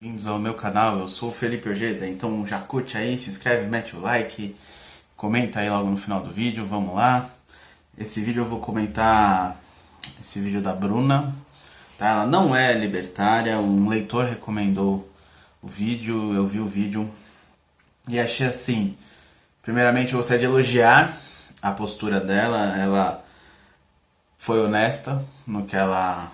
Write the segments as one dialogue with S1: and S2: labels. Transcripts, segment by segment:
S1: Bem-vindos ao meu canal, eu sou o Felipe Ojeda, então já curte aí, se inscreve, mete o like, comenta aí logo no final do vídeo, vamos lá. Esse vídeo eu vou comentar esse vídeo da Bruna, tá? Ela não é libertária, um leitor recomendou o vídeo, eu vi o vídeo e achei assim, primeiramente eu gostaria de elogiar a postura dela, ela foi honesta no que ela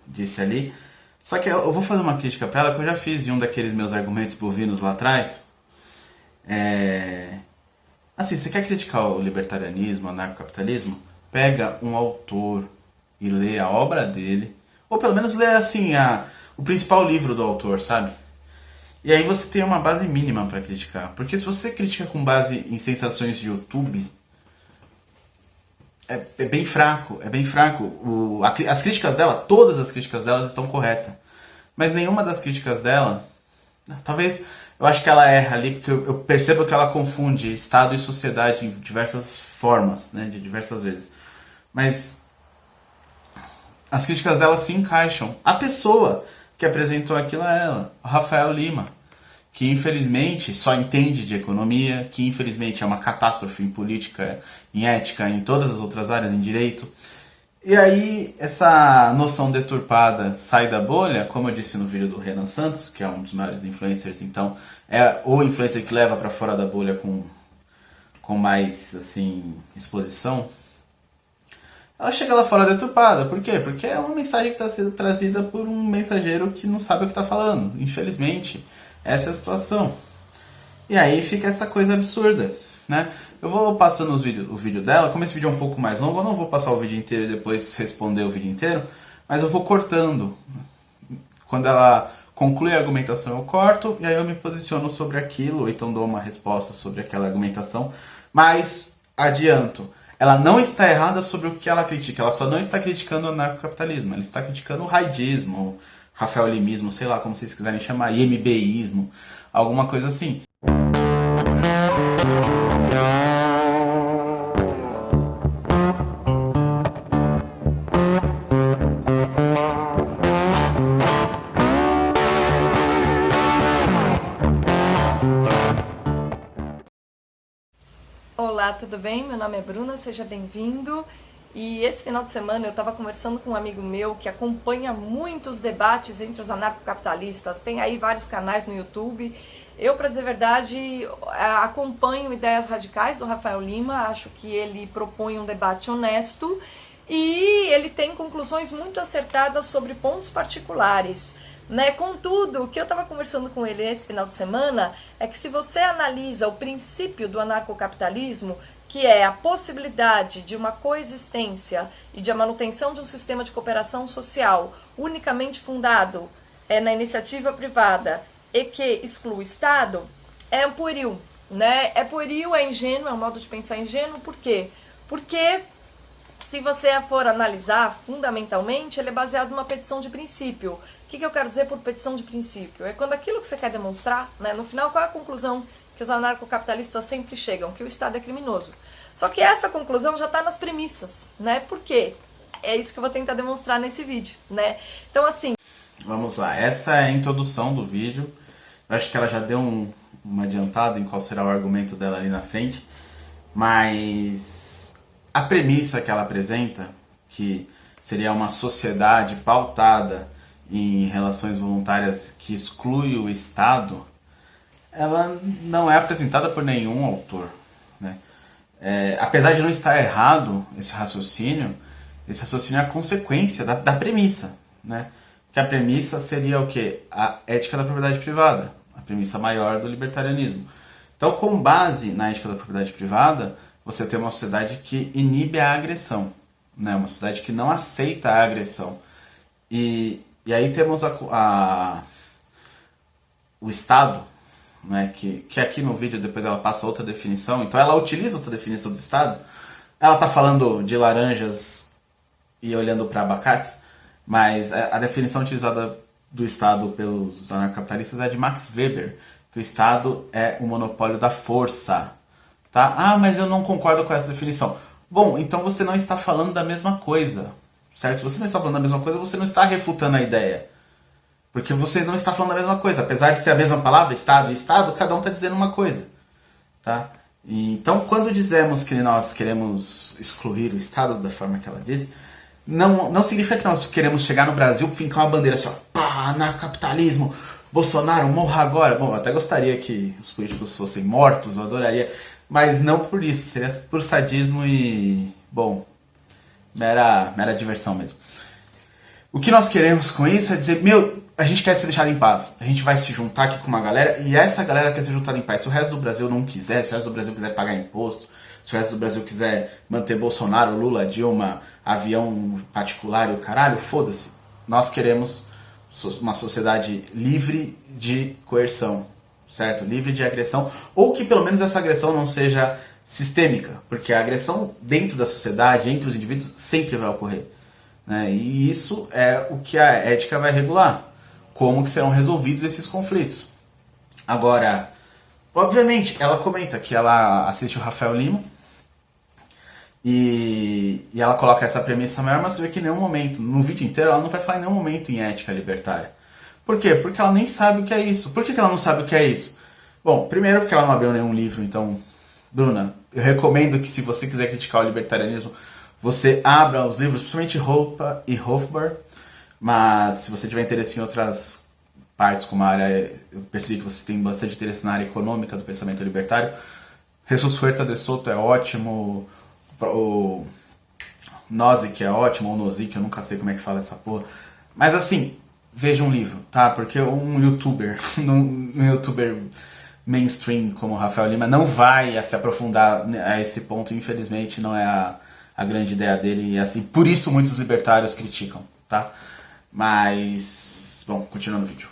S1: disse ali. Só que eu vou fazer uma crítica pra ela que eu já fiz em um daqueles meus argumentos bovinos lá atrás. Assim, você quer criticar o libertarianismo, o anarcocapitalismo? Pega um autor e lê a obra dele. Ou pelo menos lê assim, o principal livro do autor, sabe? E aí você tem uma base mínima pra criticar. Porque se você critica com base em sensações de YouTube, é bem fraco, é bem fraco. As críticas dela, todas as críticas delas estão corretas. Mas nenhuma das críticas dela, talvez, eu acho que ela erra ali, porque eu percebo que ela confunde Estado e sociedade em diversas formas, né, de diversas vezes. Mas as críticas dela se encaixam. A pessoa que apresentou aquilo é ela, o Rafael Lima, que infelizmente só entende de economia, que infelizmente é uma catástrofe em política, em ética, em todas as outras áreas, em direito. E aí, essa noção deturpada sai da bolha, como eu disse no vídeo do Renan Santos, que é um dos maiores influencers, então é o influencer que leva para fora da bolha com mais, assim, exposição. Ela chega lá fora deturpada, por quê? Porque é uma mensagem que está sendo trazida por um mensageiro que não sabe o que está falando, infelizmente. Essa é a situação. E aí fica essa coisa absurda, né? Eu vou passando o vídeo dela, como esse vídeo é um pouco mais longo, eu não vou passar o vídeo inteiro e depois responder o vídeo inteiro, mas eu vou cortando. Quando ela conclui a argumentação eu corto, e aí eu me posiciono sobre aquilo, ou então dou uma resposta sobre aquela argumentação, mas adianto, ela não está errada sobre o que ela critica, ela só não está criticando o anarcocapitalismo, ela está criticando o raidismo, Rafael Limismo, sei lá como vocês quiserem chamar, IMBismo, alguma coisa assim.
S2: Olá, tudo bem? Meu nome é Bruna, seja bem-vindo. E esse final de semana eu estava conversando com um amigo meu que acompanha muitos debates entre os anarcocapitalistas, tem aí vários canais no YouTube. Eu, para dizer a verdade, acompanho ideias radicais do Rafael Lima, acho que ele propõe um debate honesto e ele tem conclusões muito acertadas sobre pontos particulares. Né? Contudo, o que eu estava conversando com ele esse final de semana é que se você analisa o princípio do anarcocapitalismo, que é a possibilidade de uma coexistência e de a manutenção de um sistema de cooperação social unicamente fundado na iniciativa privada e que exclui o Estado, é um pueril. Né? É pueril, é ingênuo, é um modo de pensar ingênuo, por quê? Porque se você for analisar fundamentalmente, ele é baseado numa petição de princípio. O que eu quero dizer por petição de princípio? É quando aquilo que você quer demonstrar, né, no final, qual é a conclusão que os anarcocapitalistas sempre chegam? Que o Estado é criminoso. Só que essa conclusão já está nas premissas, né? Por quê? É isso que eu vou tentar demonstrar nesse vídeo, né? Então, assim...
S1: Vamos lá, essa é a introdução do vídeo. Eu acho que ela já deu uma adiantada em qual será o argumento dela ali na frente. Mas a premissa que ela apresenta, que seria uma sociedade pautada em relações voluntárias que exclui o Estado, ela não é apresentada por nenhum autor, né? Apesar de não estar errado esse raciocínio é a consequência da premissa, né? Que a premissa seria o quê? A ética da propriedade privada, a premissa maior do libertarianismo. Então, com base na ética da propriedade privada, você tem uma sociedade que inibe a agressão, né? Uma sociedade que não aceita a agressão. E aí temos o Estado, né, que aqui no vídeo depois ela passa outra definição, então ela utiliza outra definição do Estado. Ela está falando de laranjas e olhando para abacates, mas a definição utilizada do Estado pelos anarcocapitalistas é de Max Weber, que o Estado é o monopólio da força. Tá? Ah, mas eu não concordo com essa definição. Bom, então você não está falando da mesma coisa. Certo? Se você não está falando da mesma coisa, você não está refutando a ideia. Porque você não está falando a mesma coisa. Apesar de ser a mesma palavra, Estado e Estado, cada um está dizendo uma coisa. Tá? E, então, quando dizemos que nós queremos excluir o Estado da forma que ela diz, não significa que nós queremos chegar no Brasil e fincar uma bandeira assim, ó, pá, anarcapitalismo, Bolsonaro, morra agora. Bom, eu até gostaria que os políticos fossem mortos, eu adoraria, mas não por isso, seria por sadismo e, bom, mera diversão mesmo. O que nós queremos com isso é dizer, a gente quer ser deixado em paz. A gente vai se juntar aqui com uma galera e essa galera quer ser juntada em paz. Se o resto do Brasil não quiser, se o resto do Brasil quiser pagar imposto, se o resto do Brasil quiser manter Bolsonaro, Lula, Dilma, avião particular e o caralho, foda-se. Nós queremos uma sociedade livre de coerção, certo? Livre de agressão, ou que pelo menos essa agressão não seja sistêmica, porque a agressão dentro da sociedade, entre os indivíduos, sempre vai ocorrer. Né? E isso é o que a ética vai regular, como que serão resolvidos esses conflitos. Agora, obviamente, ela comenta que ela assiste o Rafael Lima e ela coloca essa premissa maior, mas você vê que em nenhum momento, no vídeo inteiro, ela não vai falar em nenhum momento em ética libertária. Por quê? Porque ela nem sabe o que é isso. Por que ela não sabe o que é isso? Bom, primeiro porque ela não abriu nenhum livro, então, Bruna, eu recomendo que se você quiser criticar o libertarianismo, você abra os livros, principalmente Hoppe e Hofbauer, mas se você tiver interesse em outras partes, como a área, eu percebi que você tem bastante interesse na área econômica do pensamento libertário, Jesus Huerta de Soto é ótimo, o Nozick é ótimo, ou Nozick, eu nunca sei como é que fala essa porra, mas assim, veja um livro, tá? Porque um youtuber, um youtuber mainstream como o Rafael Lima não vai se aprofundar a esse ponto, infelizmente não é a grande ideia dele, e assim, por isso muitos libertários criticam, tá? Mas, bom, continuando o vídeo.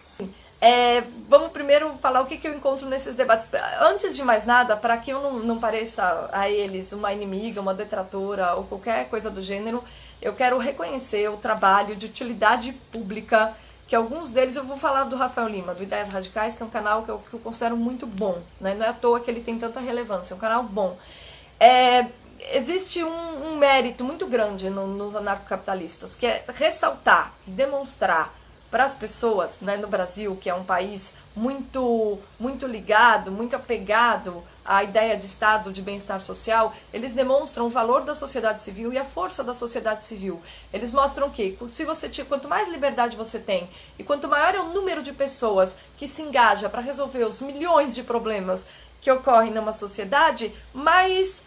S2: Vamos primeiro falar o que eu encontro nesses debates. Antes de mais nada, para que eu não pareça a eles uma inimiga, uma detratora ou qualquer coisa do gênero, eu quero reconhecer o trabalho de utilidade pública que alguns deles, eu vou falar do Rafael Lima, do Ideias Radicais, que é um canal que eu considero muito bom, né? Não é à toa que ele tem tanta relevância, é um canal bom. Existe um mérito muito grande nos anarcocapitalistas, que é ressaltar, demonstrar para as pessoas, né, no Brasil, que é um país muito ligado, muito apegado à ideia de Estado, de bem-estar social, eles demonstram o valor da sociedade civil e a força da sociedade civil. Eles mostram que quanto mais liberdade você tem e quanto maior é o número de pessoas que se engaja para resolver os milhões de problemas que ocorrem numa sociedade, mais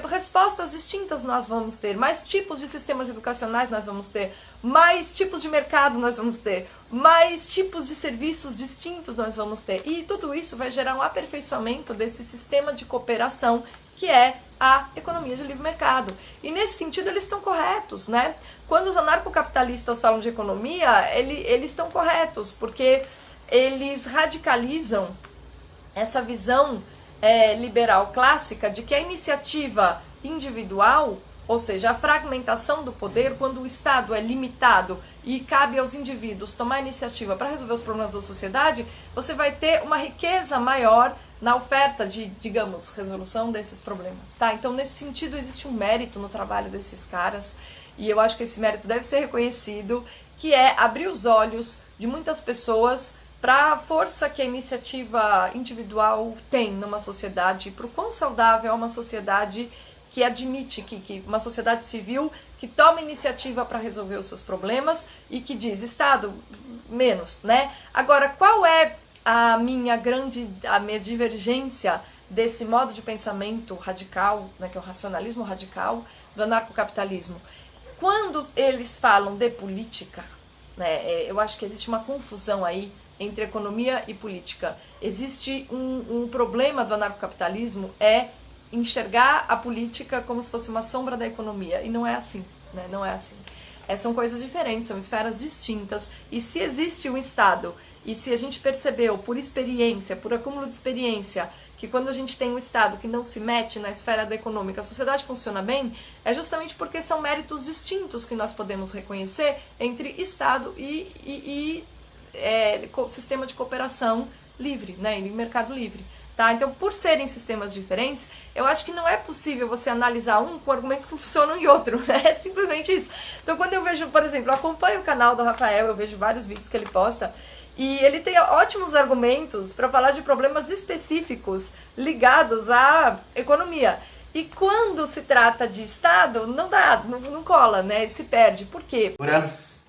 S2: respostas distintas nós vamos ter, mais tipos de sistemas educacionais nós vamos ter, mais tipos de mercado nós vamos ter, mais tipos de serviços distintos nós vamos ter. E tudo isso vai gerar um aperfeiçoamento desse sistema de cooperação que é a economia de livre mercado. E nesse sentido eles estão corretos, né? Quando os anarcocapitalistas falam de economia, eles estão corretos, porque eles radicalizam essa visão liberal clássica de que a iniciativa individual, ou seja, a fragmentação do poder, quando o Estado é limitado e cabe aos indivíduos tomar a iniciativa para resolver os problemas da sociedade, você vai ter uma riqueza maior na oferta de, digamos, resolução desses problemas, tá? Então, nesse sentido, existe um mérito no trabalho desses caras, e eu acho que esse mérito deve ser reconhecido, que é abrir os olhos de muitas pessoas para a força que a iniciativa individual tem numa sociedade, para o quão saudável é uma sociedade que admite, que uma sociedade civil que toma iniciativa para resolver os seus problemas e que diz, Estado, menos, né? Agora, qual é a minha divergência desse modo de pensamento radical, né, que é o racionalismo radical do anarcocapitalismo? Quando eles falam de política, né, eu acho que existe uma confusão aí entre economia e política. Existe um problema do anarcocapitalismo, enxergar a política como se fosse uma sombra da economia, e não é assim, né? Não é assim. São coisas diferentes, são esferas distintas, e se existe um Estado, e se a gente percebeu por experiência, por acúmulo de experiência, que quando a gente tem um Estado que não se mete na esfera da econômica, a sociedade funciona bem, é justamente porque são méritos distintos que nós podemos reconhecer entre Estado e sistema de cooperação livre, né, e mercado livre. Tá? Então, por serem sistemas diferentes, eu acho que não é possível você analisar um com argumentos que funcionam em outro, né? É simplesmente isso. Então, quando eu vejo, por exemplo, eu acompanho o canal do Rafael, eu vejo vários vídeos que ele posta, E ele tem ótimos argumentos para falar de problemas específicos ligados à economia. E quando se trata de Estado, não dá, não cola, né? Se perde. Por quê?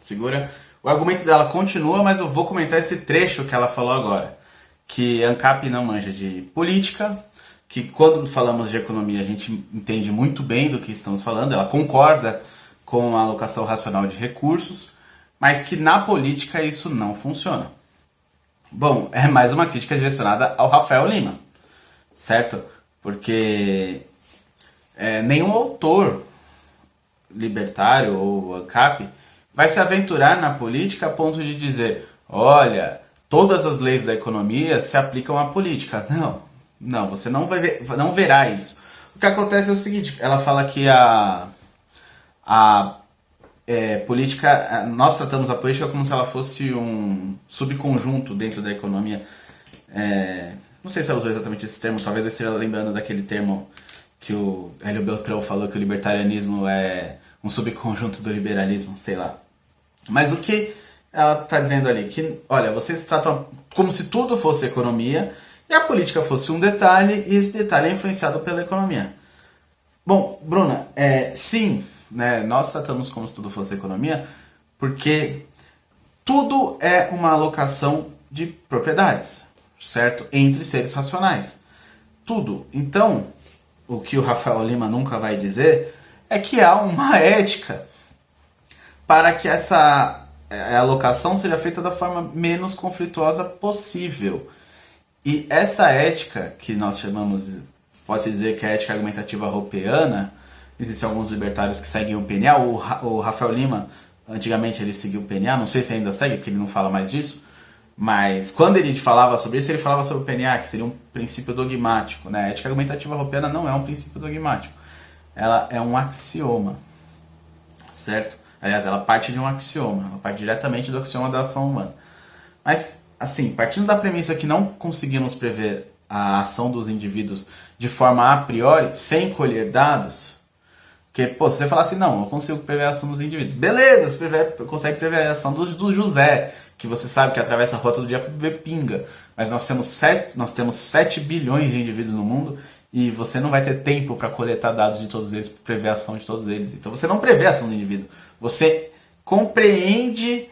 S1: Segura. O argumento dela continua, mas eu vou comentar esse trecho que ela falou agora. Que ANCAP não manja de política, que quando falamos de economia a gente entende muito bem do que estamos falando, ela concorda com a alocação racional de recursos, mas que na política isso não funciona. Bom, é mais uma crítica direcionada ao Rafael Lima, certo? Porque nenhum autor libertário ou ANCAP vai se aventurar na política a ponto de dizer, olha, todas as leis da economia se aplicam à política. Não, você não verá isso. O que acontece é o seguinte, ela fala que política, nós tratamos a política como se ela fosse um subconjunto dentro da economia. Não sei se ela usou exatamente esse termo, talvez eu esteja lembrando daquele termo que o Hélio Beltrão falou, que o libertarianismo é um subconjunto do liberalismo, sei lá. Mas o que ela está dizendo ali? Que, olha, vocês tratam como se tudo fosse economia e a política fosse um detalhe e esse detalhe é influenciado pela economia. Bom, Bruna, sim, né, nós tratamos como se tudo fosse economia porque tudo é uma alocação de propriedades, certo? Entre seres racionais. Tudo. Então, o que o Rafael Lima nunca vai dizer é que há uma ética para que essa alocação seja feita da forma menos conflituosa possível. E essa ética, que nós chamamos, pode-se dizer que é a ética argumentativa roupeana, existem alguns libertários que seguem o PNA, o Rafael Lima, antigamente ele seguiu o PNA, não sei se ainda segue, porque ele não fala mais disso, mas quando ele falava sobre isso, ele falava sobre o PNA, que seria um princípio dogmático, né? A ética argumentativa roupeana não é um princípio dogmático, ela é um axioma, certo? Aliás, ela parte de um axioma, ela parte diretamente do axioma da ação humana. Mas, assim, partindo da premissa que não conseguimos prever a ação dos indivíduos de forma a priori, sem colher dados, porque, pô, se você falar assim, não, eu consigo prever a ação dos indivíduos. Beleza, você consegue prever a ação do José, que você sabe que atravessa a rua todo dia para beber pinga. Mas nós temos 7 bilhões de indivíduos no mundo e você não vai ter tempo para coletar dados de todos eles, para prever a ação de todos eles. Então você não prevê a ação do indivíduo. Você compreende,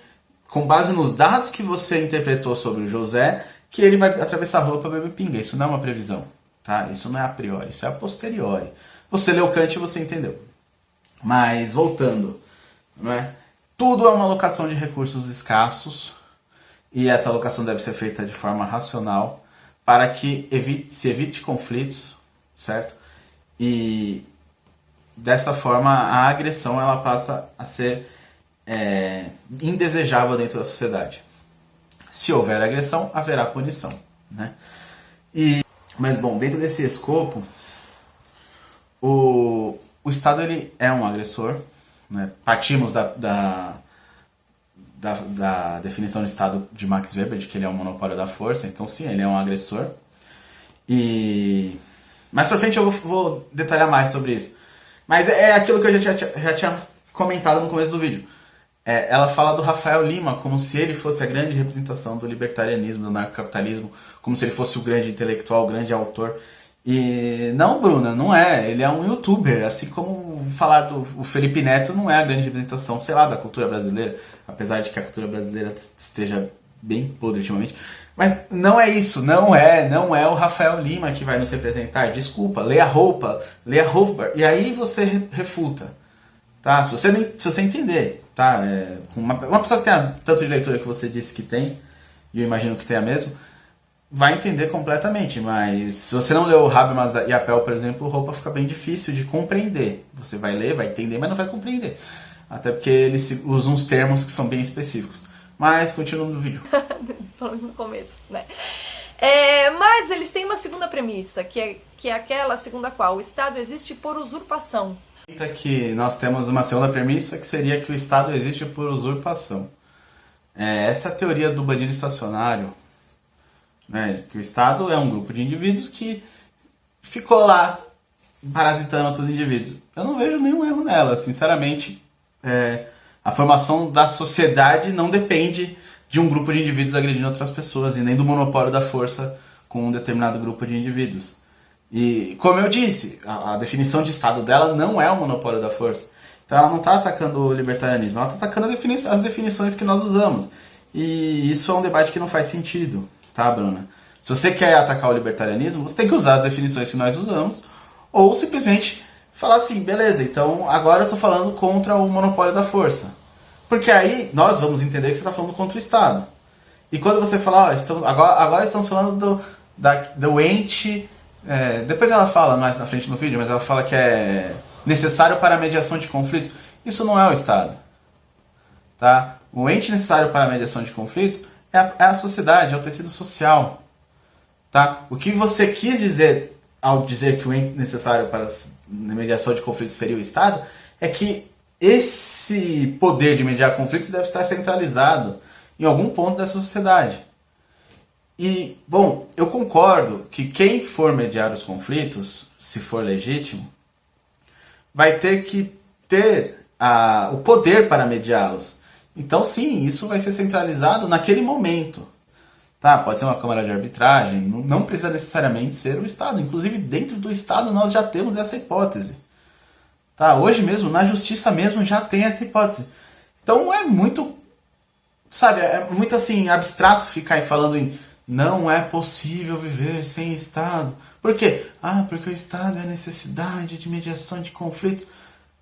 S1: com base nos dados que você interpretou sobre o José, que ele vai atravessar a rua para beber pinga. Isso não é uma previsão, tá? Isso não é a priori, isso é a posteriori. Você leu Kant e você entendeu. Mas, voltando, não é? Tudo é uma alocação de recursos escassos e essa alocação deve ser feita de forma racional para que se evite conflitos, certo? E dessa forma a agressão ela passa a ser indesejável dentro da sociedade. Se houver agressão, haverá punição, né? Mas, bom, dentro desse escopo, o Estado ele é um agressor, né? Partimos da definição de Estado de Max Weber, de que ele é um monopólio da força, então sim, ele é um agressor. E mais pra frente eu vou detalhar mais sobre isso. Mas é aquilo que eu já tinha comentado no começo do vídeo. Ela fala do Rafael Lima como se ele fosse a grande representação do libertarianismo, do anarcocapitalismo, como se ele fosse o grande intelectual, o grande autor. E não, Bruna, não é. Ele é um youtuber, assim como falar do Felipe Neto não é a grande representação, sei lá, da cultura brasileira, apesar de que a cultura brasileira esteja bem podre ultimamente. Mas não é isso, não é o Rafael Lima que vai nos representar. Desculpa, lê a roupa, e aí você refuta, tá? Se você entender, tá? Uma pessoa que tem tanto de leitura que você disse que tem, e eu imagino que tenha mesmo, vai entender completamente, mas se você não leu o Habermas e Appel, por exemplo, roupa fica bem difícil de compreender. Você vai ler, vai entender, mas não vai compreender. Até porque eles usam uns termos que são bem específicos. Mas continuando no vídeo.
S2: Falamos no começo, né? Mas eles têm uma segunda premissa, que é aquela segundo a qual o Estado existe por usurpação.
S1: Que nós temos uma segunda premissa, que seria que o Estado existe por usurpação. Essa teoria do bandido estacionário, né, que o Estado é um grupo de indivíduos que ficou lá parasitando outros indivíduos. Eu não vejo nenhum erro nela, sinceramente. A formação da sociedade não depende de um grupo de indivíduos agredindo outras pessoas, e nem do monopólio da força com um determinado grupo de indivíduos. E, como eu disse, a definição de Estado dela não é o monopólio da força. Então ela não está atacando o libertarianismo, ela está atacando as definições que nós usamos. E isso é um debate que não faz sentido, tá, Bruna? Se você quer atacar o libertarianismo, você tem que usar as definições que nós usamos, ou simplesmente falar assim, beleza, então agora eu estou falando contra o monopólio da força. Porque aí nós vamos entender que você está falando contra o Estado. E quando você fala, agora estamos falando do ente... depois ela fala mais na frente no vídeo, mas ela fala que é necessário para a mediação de conflitos. Isso não é o Estado. Tá? O ente necessário para a mediação de conflitos é a sociedade, é o tecido social. Tá? O que você quis dizer ao dizer que o ente necessário para a mediação de conflitos seria o Estado é que esse poder de mediar conflitos deve estar centralizado em algum ponto dessa sociedade. E, bom, eu concordo que quem for mediar os conflitos, se for legítimo, vai ter que ter o poder para mediá-los. Então, sim, isso vai ser centralizado naquele momento. Tá? Pode ser uma câmara de arbitragem, não precisa necessariamente ser o Estado. Inclusive, dentro do Estado, nós já temos essa hipótese. Tá? Hoje mesmo, na justiça mesmo, já tem essa hipótese. Então, é muito, sabe, é muito assim, abstrato ficar falando em não é possível viver sem Estado. Por quê? Porque o Estado é a necessidade de mediação de conflitos.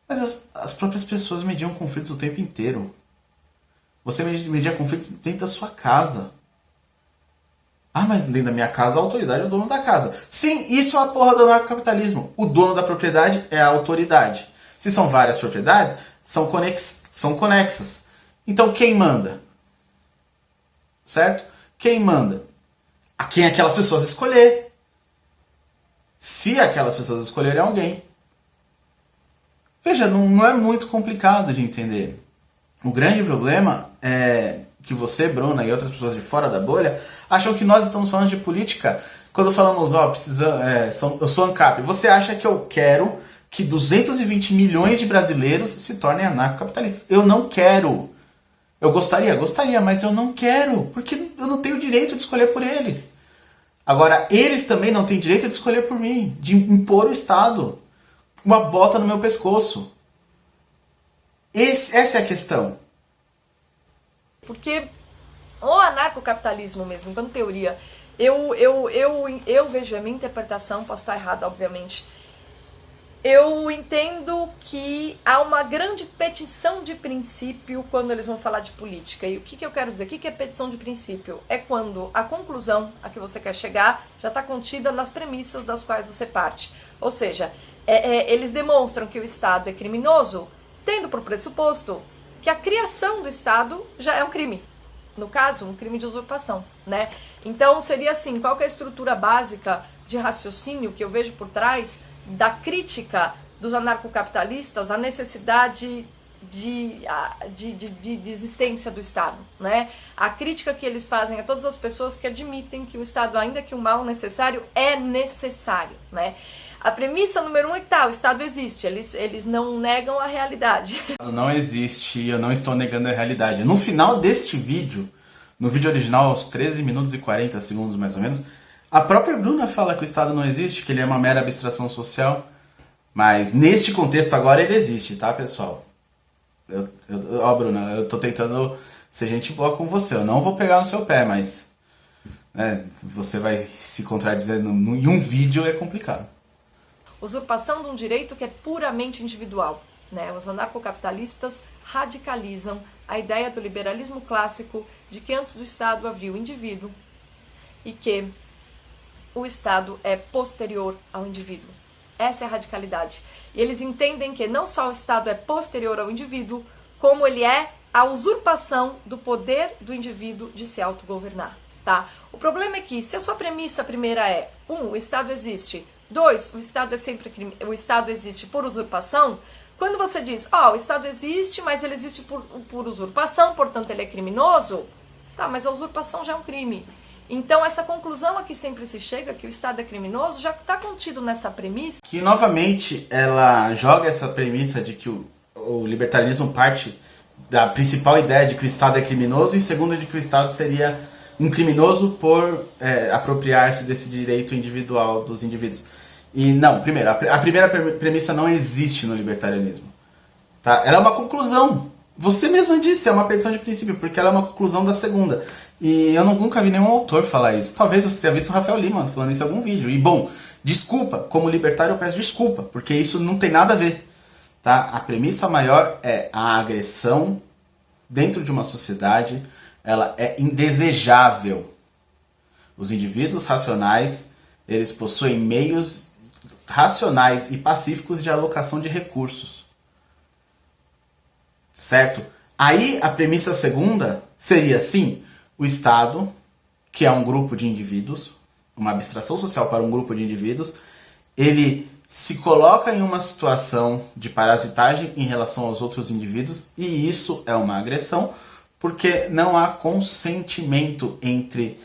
S1: Mas as próprias pessoas mediam conflitos o tempo inteiro. Você media conflitos dentro da sua casa. Mas dentro da minha casa a autoridade é o dono da casa. Sim, isso é a porra do anarcocapitalismo. O dono da propriedade é a autoridade. Se são várias propriedades, são conexas. Então quem manda? Certo? Quem manda? A quem aquelas pessoas escolher. Se aquelas pessoas escolherem alguém. Veja, não é muito complicado de entender. O grande problema é que você, Bruna, e outras pessoas de fora da bolha acham que nós estamos falando de política quando falamos, eu sou ANCAP. Você acha que eu quero que 220 milhões de brasileiros se tornem anarcocapitalistas? Eu não quero. Eu gostaria, mas eu não quero, porque eu não tenho direito de escolher por eles. Agora, eles também não têm direito de escolher por mim, de impor o Estado, uma bota no meu pescoço. Essa é a questão.
S2: Porque o anarcocapitalismo mesmo, enquanto teoria, eu vejo a minha interpretação, posso estar errada, obviamente. Eu entendo que há uma grande petição de princípio quando eles vão falar de política. E o que eu quero dizer? O que é petição de princípio? É quando a conclusão a que você quer chegar já está contida nas premissas das quais você parte. Ou seja, eles demonstram que o Estado é criminoso, tendo por pressuposto que a criação do Estado já é um crime. No caso, um crime de usurpação, né? Então, seria assim, qual que é a estrutura básica de raciocínio que eu vejo por trás da crítica dos anarcocapitalistas à necessidade de existência do Estado, né? A crítica que eles fazem a todas as pessoas que admitem que o Estado, ainda que um mal necessário, é necessário, né? A premissa número 1 é que o Estado existe, eles não negam a realidade.
S1: Não existe, eu não estou negando a realidade. No final deste vídeo, no vídeo original, aos 13 minutos e 40 segundos mais ou menos, a própria Bruna fala que o Estado não existe, que ele é uma mera abstração social, mas neste contexto agora ele existe, tá, pessoal? Bruna, eu tô tentando ser gente boa com você, eu não vou pegar no seu pé, mas você vai se contradizer em um vídeo, é complicado.
S2: Usurpação de um direito que é puramente individual, né? Os anarcocapitalistas radicalizam a ideia do liberalismo clássico de que antes do Estado havia o indivíduo e que o Estado é posterior ao indivíduo. Essa é a radicalidade. E eles entendem que não só o Estado é posterior ao indivíduo, como ele é a usurpação do poder do indivíduo de se autogovernar, tá? O problema é que, se a sua premissa primeira é 1, o Estado existe, 2, o Estado existe por usurpação, quando você diz, o Estado existe, mas ele existe por usurpação, portanto ele é criminoso, tá, mas a usurpação já é um crime. Então essa conclusão a que sempre se chega, que o Estado é criminoso, já está contido nessa premissa.
S1: Que novamente ela joga essa premissa de que o libertarianismo parte da principal ideia de que o Estado é criminoso, e segundo, de que o Estado seria um criminoso por apropriar-se desse direito individual dos indivíduos. E não, primeiro, a primeira premissa não existe no libertarianismo. Tá? Ela é uma conclusão. Você mesma disse, é uma petição de princípio, porque ela é uma conclusão da segunda. E eu nunca vi nenhum autor falar isso. Talvez você tenha visto o Rafael Lima falando isso em algum vídeo. E bom, desculpa, como libertário eu peço desculpa, porque isso não tem nada a ver. Tá? A premissa maior é a agressão dentro de uma sociedade, ela é indesejável. Os indivíduos racionais, eles possuem meios racionais e pacíficos de alocação de recursos. Certo? Aí a premissa segunda seria, sim, o Estado, que é um grupo de indivíduos, uma abstração social para um grupo de indivíduos, ele se coloca em uma situação de parasitagem em relação aos outros indivíduos, e isso é uma agressão, porque não há consentimento entre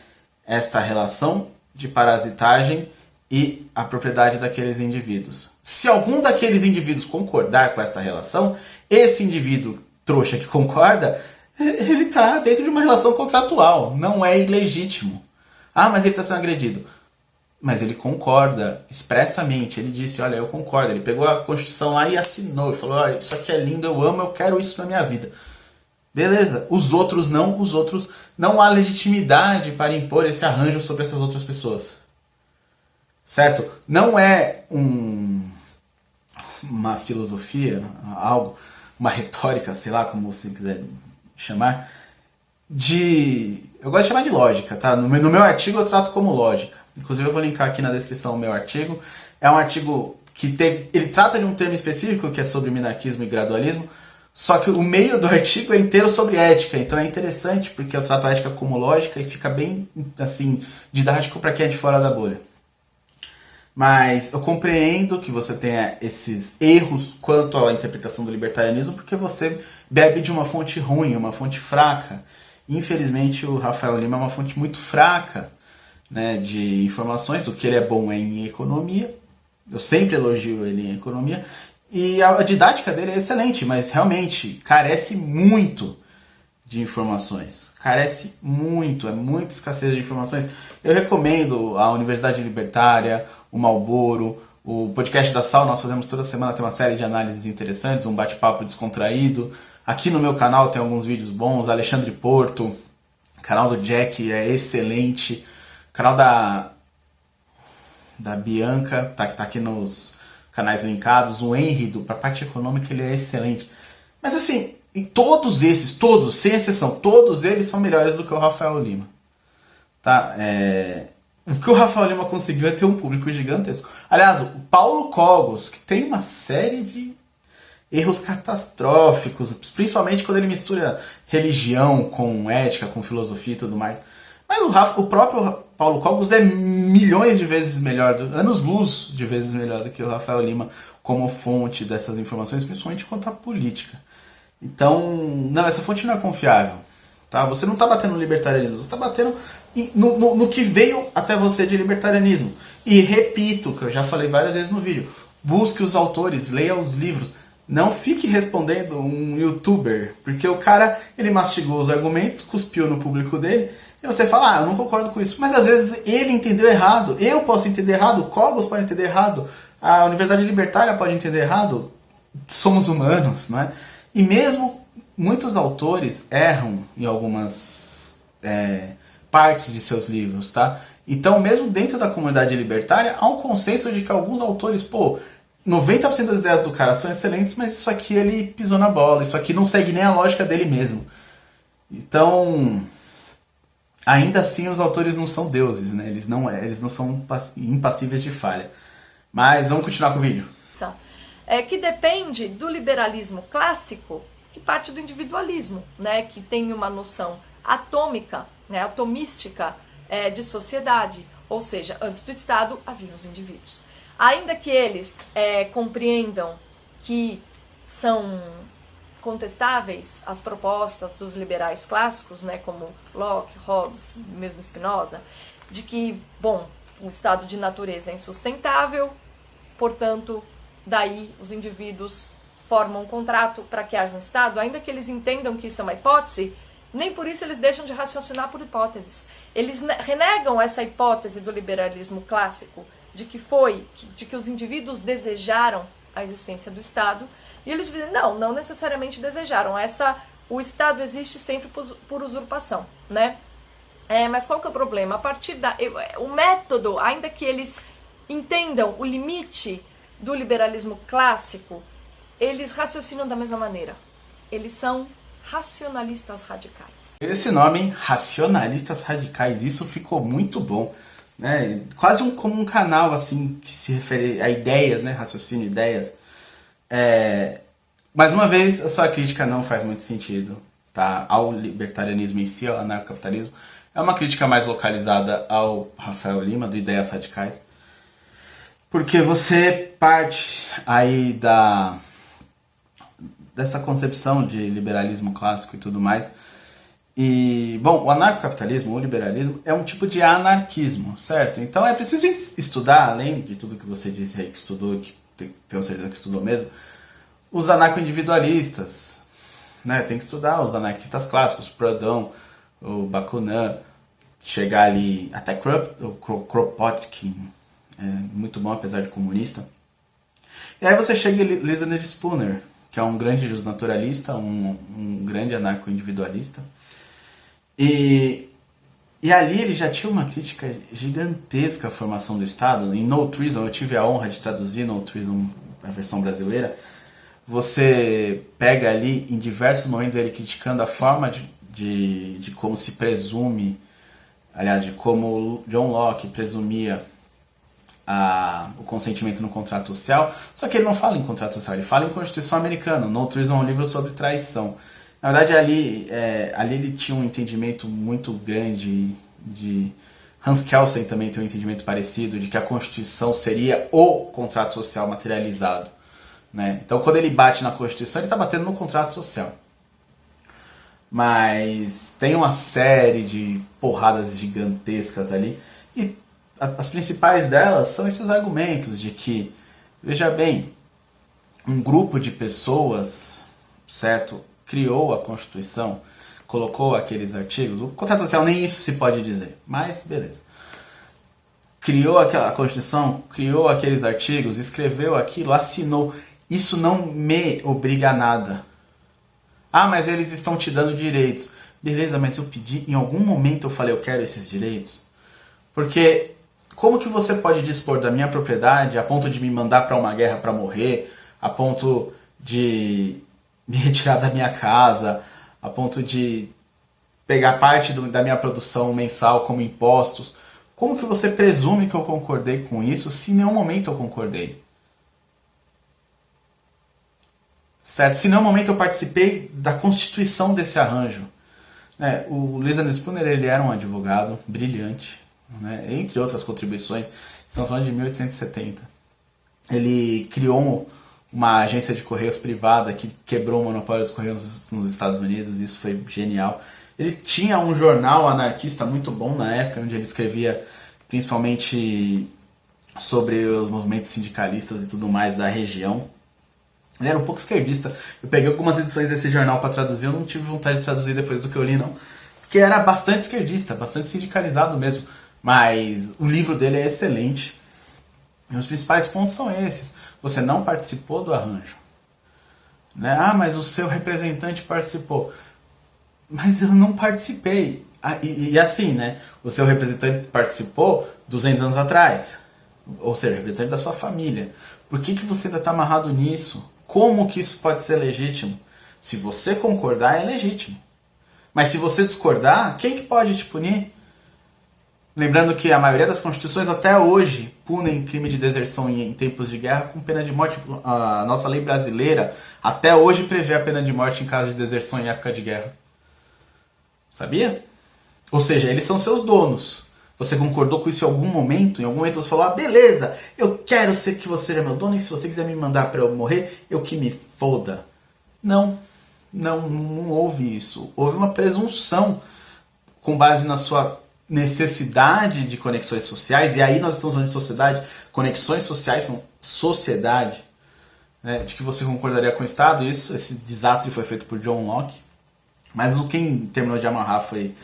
S1: esta relação de parasitagem e a propriedade daqueles indivíduos. Se algum daqueles indivíduos concordar com esta relação, esse indivíduo trouxa que concorda, ele está dentro de uma relação contratual, não é ilegítimo. Ah, mas ele está sendo agredido. Mas ele concorda expressamente, ele disse, olha, eu concordo. Ele pegou a Constituição lá e assinou, e falou, olha, isso aqui é lindo, eu amo, eu quero isso na minha vida. Beleza, os outros não há legitimidade para impor esse arranjo sobre essas outras pessoas. Certo? Não é uma filosofia, algo, uma retórica, sei lá como você quiser chamar, eu gosto de chamar de lógica, tá? No meu artigo eu trato como lógica. Inclusive eu vou linkar aqui na descrição o meu artigo. É um artigo que ele trata de um termo específico que é sobre minarquismo e gradualismo, só que o meio do artigo é inteiro sobre ética, então é interessante porque eu trato a ética como lógica e fica bem assim didático para quem é de fora da bolha. Mas eu compreendo que você tenha esses erros quanto à interpretação do libertarianismo porque você bebe de uma fonte ruim, uma fonte fraca. Infelizmente o Rafael Lima é uma fonte muito fraca, né, de informações. O que ele é bom é em economia, eu sempre elogio ele em economia, e a didática dele é excelente, mas realmente carece muito de informações, carece muito, é muita escassez de informações. Eu recomendo a Universidade Libertária, o Malboro, o podcast da Sal, nós fazemos toda semana, tem uma série de análises interessantes, um bate-papo descontraído. Aqui no meu canal tem alguns vídeos bons, Alexandre Porto, o canal do Jack é excelente, o canal da Bianca, tá aqui nos canais linkados, o Henry, para a parte econômica, ele é excelente. Mas assim, em todos esses, todos, sem exceção, todos eles são melhores do que o Rafael Lima. Tá? O que o Rafael Lima conseguiu é ter um público gigantesco. Aliás, o Paulo Cogos, que tem uma série de erros catastróficos, principalmente quando ele mistura religião com ética, com filosofia e tudo mais. Mas o próprio Paulo Cogos é milhões de vezes melhor, anos-luz de vezes melhor do que o Rafael Lima como fonte dessas informações, principalmente quanto à política. Então, não, essa fonte não é confiável. Tá? Você não está batendo no libertarianismo, você está batendo no que veio até você de libertarianismo. E repito, que eu já falei várias vezes no vídeo, busque os autores, leia os livros. Não fique respondendo um youtuber, porque o cara, ele mastigou os argumentos, cuspiu no público dele, e você fala, eu não concordo com isso. Mas às vezes ele entendeu errado, eu posso entender errado, o Cogos pode entender errado, a Universidade Libertária pode entender errado, somos humanos, né? E mesmo muitos autores erram em algumas partes de seus livros, tá? Então, mesmo dentro da comunidade libertária, há um consenso de que alguns autores, 90% das ideias do cara são excelentes, mas isso aqui ele pisou na bola, isso aqui não segue nem a lógica dele mesmo. Então, ainda assim os autores não são deuses, né? Eles não são impassíveis de falha. Mas vamos continuar com o vídeo.
S2: Que depende do liberalismo clássico, que parte do individualismo, né? Que tem uma noção atômica, né? Atomística de sociedade. Ou seja, antes do Estado haviam os indivíduos. Ainda que eles compreendam que são contestáveis as propostas dos liberais clássicos, né, como Locke, Hobbes, mesmo Spinoza, de que, o estado de natureza é insustentável, portanto, daí os indivíduos formam um contrato para que haja um Estado, ainda que eles entendam que isso é uma hipótese, nem por isso eles deixam de raciocinar por hipóteses. Eles renegam essa hipótese do liberalismo clássico, de que os indivíduos desejaram a existência do Estado, e eles dizem, não necessariamente desejaram, o Estado existe sempre por usurpação, né? Mas qual que é o problema? A partir o método, ainda que eles entendam o limite do liberalismo clássico, eles raciocinam da mesma maneira. Eles são racionalistas radicais.
S1: Esse nome, racionalistas radicais, isso ficou muito bom, né? Quase como um canal assim que se refere a ideias, né? Raciocínio, ideias. Mais uma vez, a sua crítica não faz muito sentido, tá? Ao libertarianismo em si, ao anarcocapitalismo. É uma crítica mais localizada ao Rafael Lima, do Ideias Radicais. Porque você parte aí dessa concepção de liberalismo clássico e tudo mais. E, bom, o anarcocapitalismo, o liberalismo, é um tipo de anarquismo, certo? Então é preciso estudar, além de tudo que você disse aí que estudou, que tenho certeza que estudou mesmo, os anarco-individualistas, né? Tem que estudar os anarquistas clássicos, Proudhon, o Bakunin, chegar ali, até Kropotkin, muito bom, apesar de comunista. E aí você chega em Lysander Spooner, que é um grande justnaturalista, um grande anarco-individualista. E ali ele já tinha uma crítica gigantesca à formação do Estado. Em No Treason, eu tive a honra de traduzir No Treason, a versão brasileira. Você pega ali, em diversos momentos, ele criticando a forma de como se presume, aliás, de como John Locke presumia o consentimento no contrato social, só que ele não fala em contrato social, ele fala em Constituição Americana. No Treason é um livro sobre traição. Na verdade, ali ele tinha um entendimento muito grande de... Hans Kelsen também tem um entendimento parecido, de que a Constituição seria o contrato social materializado, né? Então, quando ele bate na Constituição, ele está batendo no contrato social. Mas tem uma série de porradas gigantescas ali, e as principais delas são esses argumentos de que, veja bem, um grupo de pessoas, certo, criou a Constituição, colocou aqueles artigos, o contrato social nem isso se pode dizer, mas beleza. Criou a Constituição, criou aqueles artigos, escreveu aquilo, assinou. Isso não me obriga a nada. Ah, mas eles estão te dando direitos. Beleza, mas eu pedi, em algum momento eu falei, eu quero esses direitos. Porque como que você pode dispor da minha propriedade a ponto de me mandar para uma guerra para morrer, a ponto de me retirar da minha casa, a ponto de pegar parte da minha produção mensal como impostos? Como que você presume que eu concordei com isso se em nenhum momento eu concordei? Certo? Se em nenhum momento eu participei da constituição desse arranjo. O Lysander Spooner, ele era um advogado brilhante, né? Entre outras contribuições. Estamos falando de 1870. Ele criou uma agência de correios privada que quebrou o monopólio dos correios nos Estados Unidos. Isso foi genial. Ele tinha um jornal anarquista muito bom na época, onde ele escrevia principalmente sobre os movimentos sindicalistas e tudo mais da região. Ele era um pouco esquerdista. Eu peguei algumas edições desse jornal para traduzir, eu não tive vontade de traduzir depois do que eu li, não. Porque era bastante esquerdista, bastante sindicalizado mesmo. Mas o livro dele é excelente. E os principais pontos são esses. Você não participou do arranjo, né? Ah, mas o seu representante participou. Mas eu não participei. E assim, né? O seu representante participou 200 anos atrás. Ou seja, representante da sua família. Por que você ainda está amarrado nisso? Como que isso pode ser legítimo? Se você concordar, é legítimo. Mas se você discordar, quem que pode te punir? Lembrando que a maioria das constituições até hoje punem crime de deserção em tempos de guerra com pena de morte. A nossa lei brasileira até hoje prevê a pena de morte em caso de deserção em época de guerra. Sabia? Ou seja, eles são seus donos. Você concordou com isso em algum momento? Em algum momento você falou, ah, beleza, eu quero ser que você seja meu dono e se você quiser me mandar para eu morrer, eu que me foda. Não houve isso. Houve uma presunção com base na sua necessidade de conexões sociais, e aí nós estamos falando de sociedade, conexões sociais são sociedade, né, de que você concordaria com o Estado. Esse desastre foi feito por John Locke, mas quem terminou de amarrar foi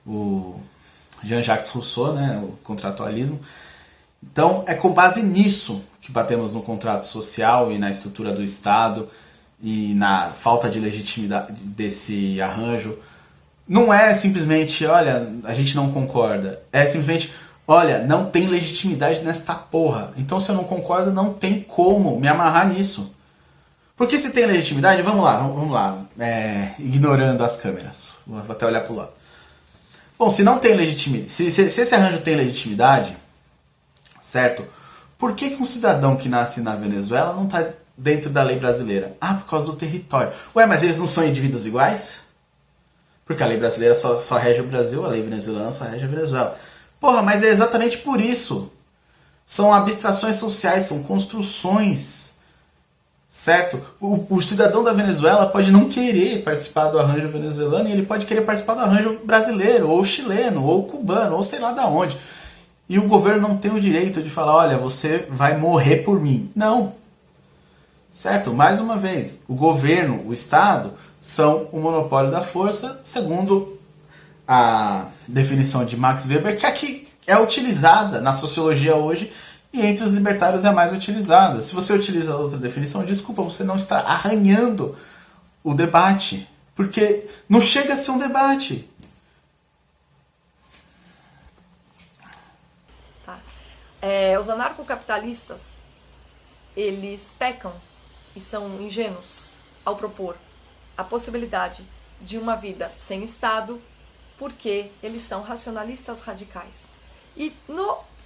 S1: o Jean-Jacques Rousseau, né, o contratualismo. Então é com base nisso que batemos no contrato social e na estrutura do Estado e na falta de legitimidade desse arranjo. Não é simplesmente, olha, a gente não concorda. É simplesmente, olha, não tem legitimidade nesta porra. Então se eu não concordo, não tem como me amarrar nisso. Porque se tem legitimidade, vamos lá, ignorando as câmeras. Vou até olhar pro lado. Bom, se não tem legitimidade, se esse arranjo tem legitimidade, certo? Por que um cidadão que nasce na Venezuela não está dentro da lei brasileira? Ah, por causa do território. Ué, mas eles não são indivíduos iguais? Porque a lei brasileira só rege o Brasil, a lei venezuelana só rege a Venezuela. Porra, mas é exatamente por isso. São abstrações sociais, são construções. Certo? O cidadão da Venezuela pode não querer participar do arranjo venezuelano e ele pode querer participar do arranjo brasileiro, ou chileno, ou cubano, ou sei lá da onde. E o governo não tem o direito de falar, olha, você vai morrer por mim. Não. Certo? Mais uma vez, o governo, o Estado, são o monopólio da força, segundo a definição de Max Weber, que aqui é utilizada na sociologia hoje e entre os libertários é a mais utilizada. Se você utiliza outra definição, desculpa, você não está arranhando o debate, porque não chega a ser um debate.
S2: Tá. Os anarcocapitalistas, eles pecam e são ingênuos ao propor a possibilidade de uma vida sem Estado, porque eles são racionalistas radicais. E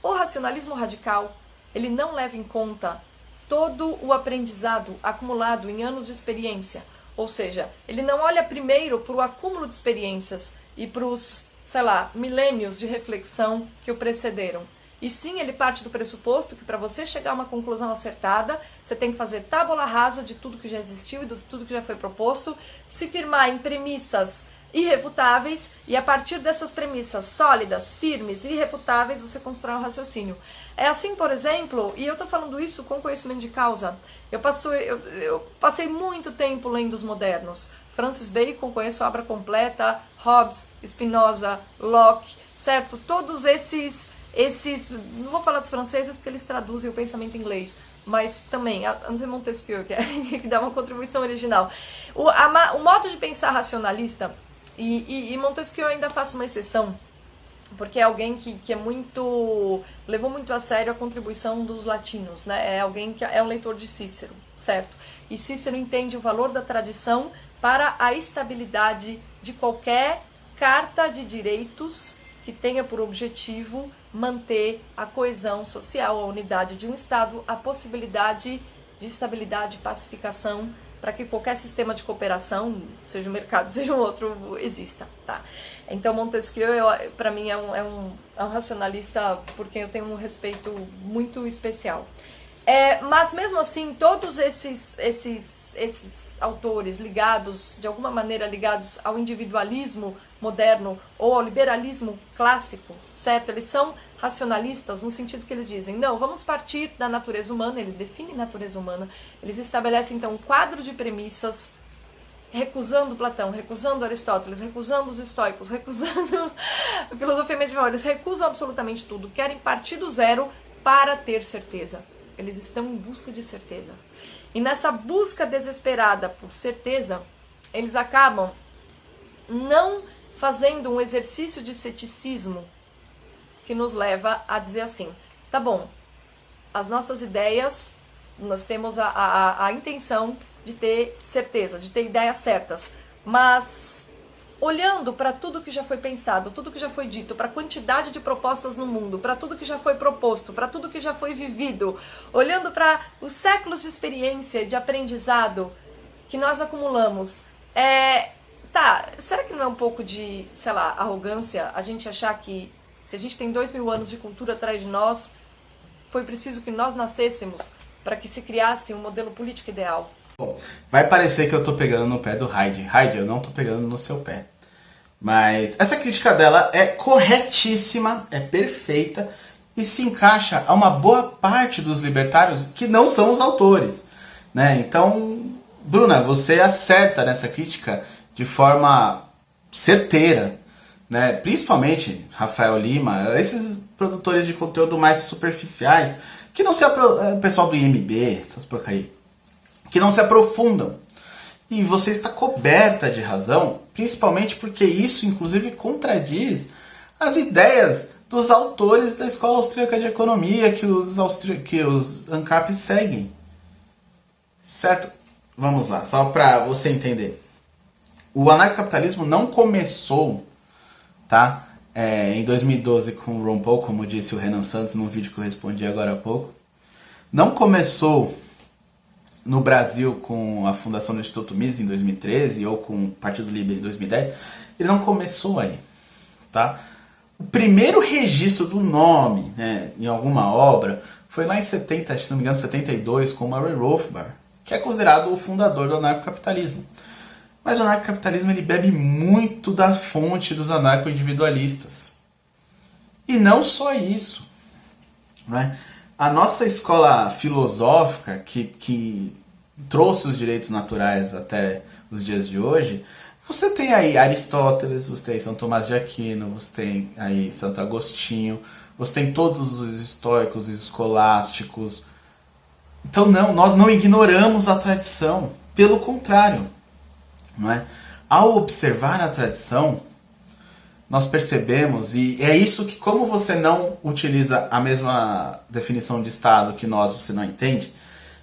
S2: o racionalismo radical, ele não leva em conta todo o aprendizado acumulado em anos de experiência. Ou seja, ele não olha primeiro para o acúmulo de experiências e para os, sei lá, milênios de reflexão que o precederam. E sim, ele parte do pressuposto que para você chegar a uma conclusão acertada, você tem que fazer tábula rasa de tudo que já existiu e de tudo que já foi proposto, se firmar em premissas irrefutáveis e a partir dessas premissas sólidas, firmes e irrefutáveis, você constrói um raciocínio. É assim, por exemplo, e eu estou falando isso com conhecimento de causa, eu passei muito tempo lendo os modernos. Francis Bacon, conheço a obra completa, Hobbes, Spinoza, Locke, certo? Todos esses, não vou falar dos franceses porque eles traduzem o pensamento em inglês, mas também, André Montesquieu, que dá uma contribuição original. O modo de pensar racionalista, e Montesquieu ainda faço uma exceção, porque é alguém que levou muito a sério a contribuição dos latinos, né? É alguém que é um leitor de Cícero, certo? E Cícero entende o valor da tradição para a estabilidade de qualquer carta de direitos que tenha por objetivo manter a coesão social, a unidade de um Estado, a possibilidade de estabilidade e pacificação para que qualquer sistema de cooperação, seja o mercado, seja um outro, exista. Tá? Então Montesquieu, para mim, é um racionalista por quem eu tenho um respeito muito especial. Mas mesmo assim, todos esses autores ligados, de alguma maneira ligados ao individualismo moderno ou ao liberalismo clássico, certo? Eles são racionalistas no sentido que eles dizem, não, vamos partir da natureza humana, eles definem natureza humana, eles estabelecem então um quadro de premissas, recusando Platão, recusando Aristóteles, recusando os estoicos, recusando a filosofia medieval, eles recusam absolutamente tudo, querem partir do zero para ter certeza. Eles estão em busca de certeza. E nessa busca desesperada por certeza, eles acabam não fazendo um exercício de ceticismo que nos leva a dizer assim, tá bom, as nossas ideias, nós temos a intenção de ter certeza, de ter ideias certas, mas olhando para tudo que já foi pensado, tudo que já foi dito, para a quantidade de propostas no mundo, para tudo que já foi proposto, para tudo que já foi vivido, olhando para os séculos de experiência, de aprendizado que nós acumulamos, será que não é um pouco de, sei lá, arrogância a gente achar que se a gente tem 2000 anos de cultura atrás de nós, foi preciso que nós nascêssemos para que se criasse um modelo político ideal?
S1: Bom, vai parecer que eu tô pegando no pé do Heidi. Heidi, eu não tô pegando no seu pé. Mas essa crítica dela é corretíssima, é perfeita e se encaixa a uma boa parte dos libertários que não são os autores. né? Então, Bruna, você acerta nessa crítica de forma certeira, né? Principalmente Rafael Lima, esses produtores de conteúdo mais superficiais, que não se o pessoal do IMB, essas porcaria, que não se aprofundam. E você está coberta de razão, principalmente porque isso, inclusive, contradiz as ideias dos autores da Escola Austríaca de Economia que os ANCAP seguem. Certo? Vamos lá, só para você entender. O anarcocapitalismo não começou, tá? Em 2012 com o Ron Paul, como disse o Renan Santos num vídeo que eu respondi agora há pouco. Não começou no Brasil com a fundação do Instituto Mises em 2013 ou com o Partido Livre em 2010. Ele não começou aí, tá? O primeiro registro do nome, né, em alguma obra foi lá em 70, se não me engano, 72, com Murray Rothbard, que é considerado o fundador do anarcocapitalismo. Mas o anarcocapitalismo ele bebe muito da fonte dos anarco-individualistas. E não só isso. Né? A nossa escola filosófica, que trouxe os direitos naturais até os dias de hoje, você tem aí Aristóteles, você tem aí São Tomás de Aquino, você tem aí Santo Agostinho, você tem todos os estoicos, os escolásticos. Então não, nós não ignoramos a tradição, pelo contrário. Não é? Ao observar a tradição, nós percebemos, e é isso que, como você não utiliza a mesma definição de Estado que nós, você não entende,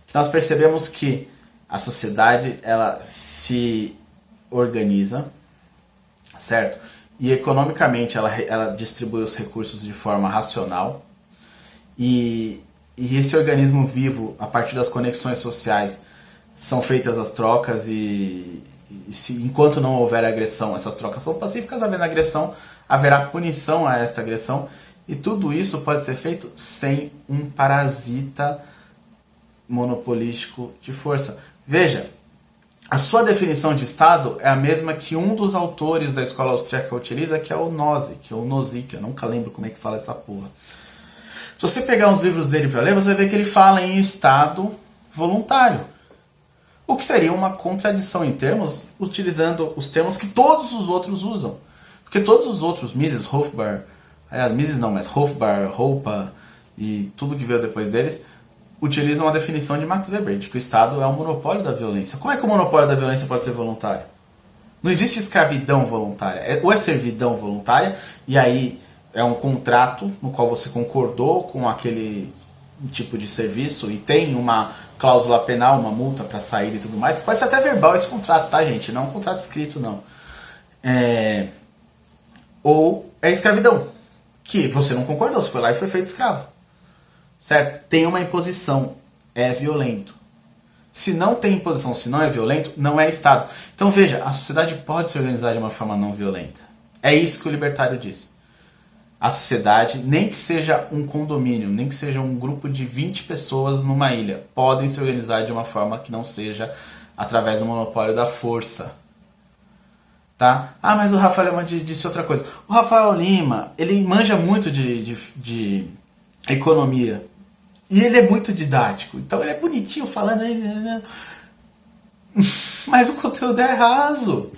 S1: que nós percebemos que a sociedade ela se organiza, certo? E economicamente ela distribui os recursos de forma racional, e esse organismo vivo, a partir das conexões sociais, são feitas as trocas enquanto não houver agressão, essas trocas são pacíficas, havendo agressão, haverá punição a esta agressão, e tudo isso pode ser feito sem um parasita monopolístico de força. Veja, a sua definição de Estado é a mesma que um dos autores da escola austríaca utiliza, que é o Nozick, ou Nozick, eu nunca lembro como é que fala essa porra. Se você pegar uns livros dele para ler, você vai ver que ele fala em Estado voluntário. O que seria uma contradição em termos, utilizando os termos que todos os outros usam. Porque todos os outros, Mises, Rothbard, aliás, Mises não, mas Rothbard, Hoppe e tudo que veio depois deles, utilizam a definição de Max Weber, de que o Estado é um monopólio da violência. Como é que o monopólio da violência pode ser voluntário? Não existe escravidão voluntária. Ou é servidão voluntária, e aí é um contrato no qual você concordou com aquele tipo de serviço e tem uma cláusula penal, uma multa para sair e tudo mais. Pode ser até verbal esse contrato, tá, gente? Não é um contrato escrito, não. Ou é escravidão, que você não concordou, você foi lá e foi feito escravo. Certo? Tem uma imposição, é violento. Se não tem imposição, se não é violento, não é Estado. Então veja, a sociedade pode se organizar de uma forma não violenta. É isso que o libertário diz. A sociedade, nem que seja um condomínio, nem que seja um grupo de 20 pessoas numa ilha, podem se organizar de uma forma que não seja através do monopólio da força. Tá? Ah, mas o Rafael Lima disse outra coisa. O Rafael Lima, ele manja muito de economia. E ele é muito didático. Então ele é bonitinho falando. Mas o conteúdo é raso.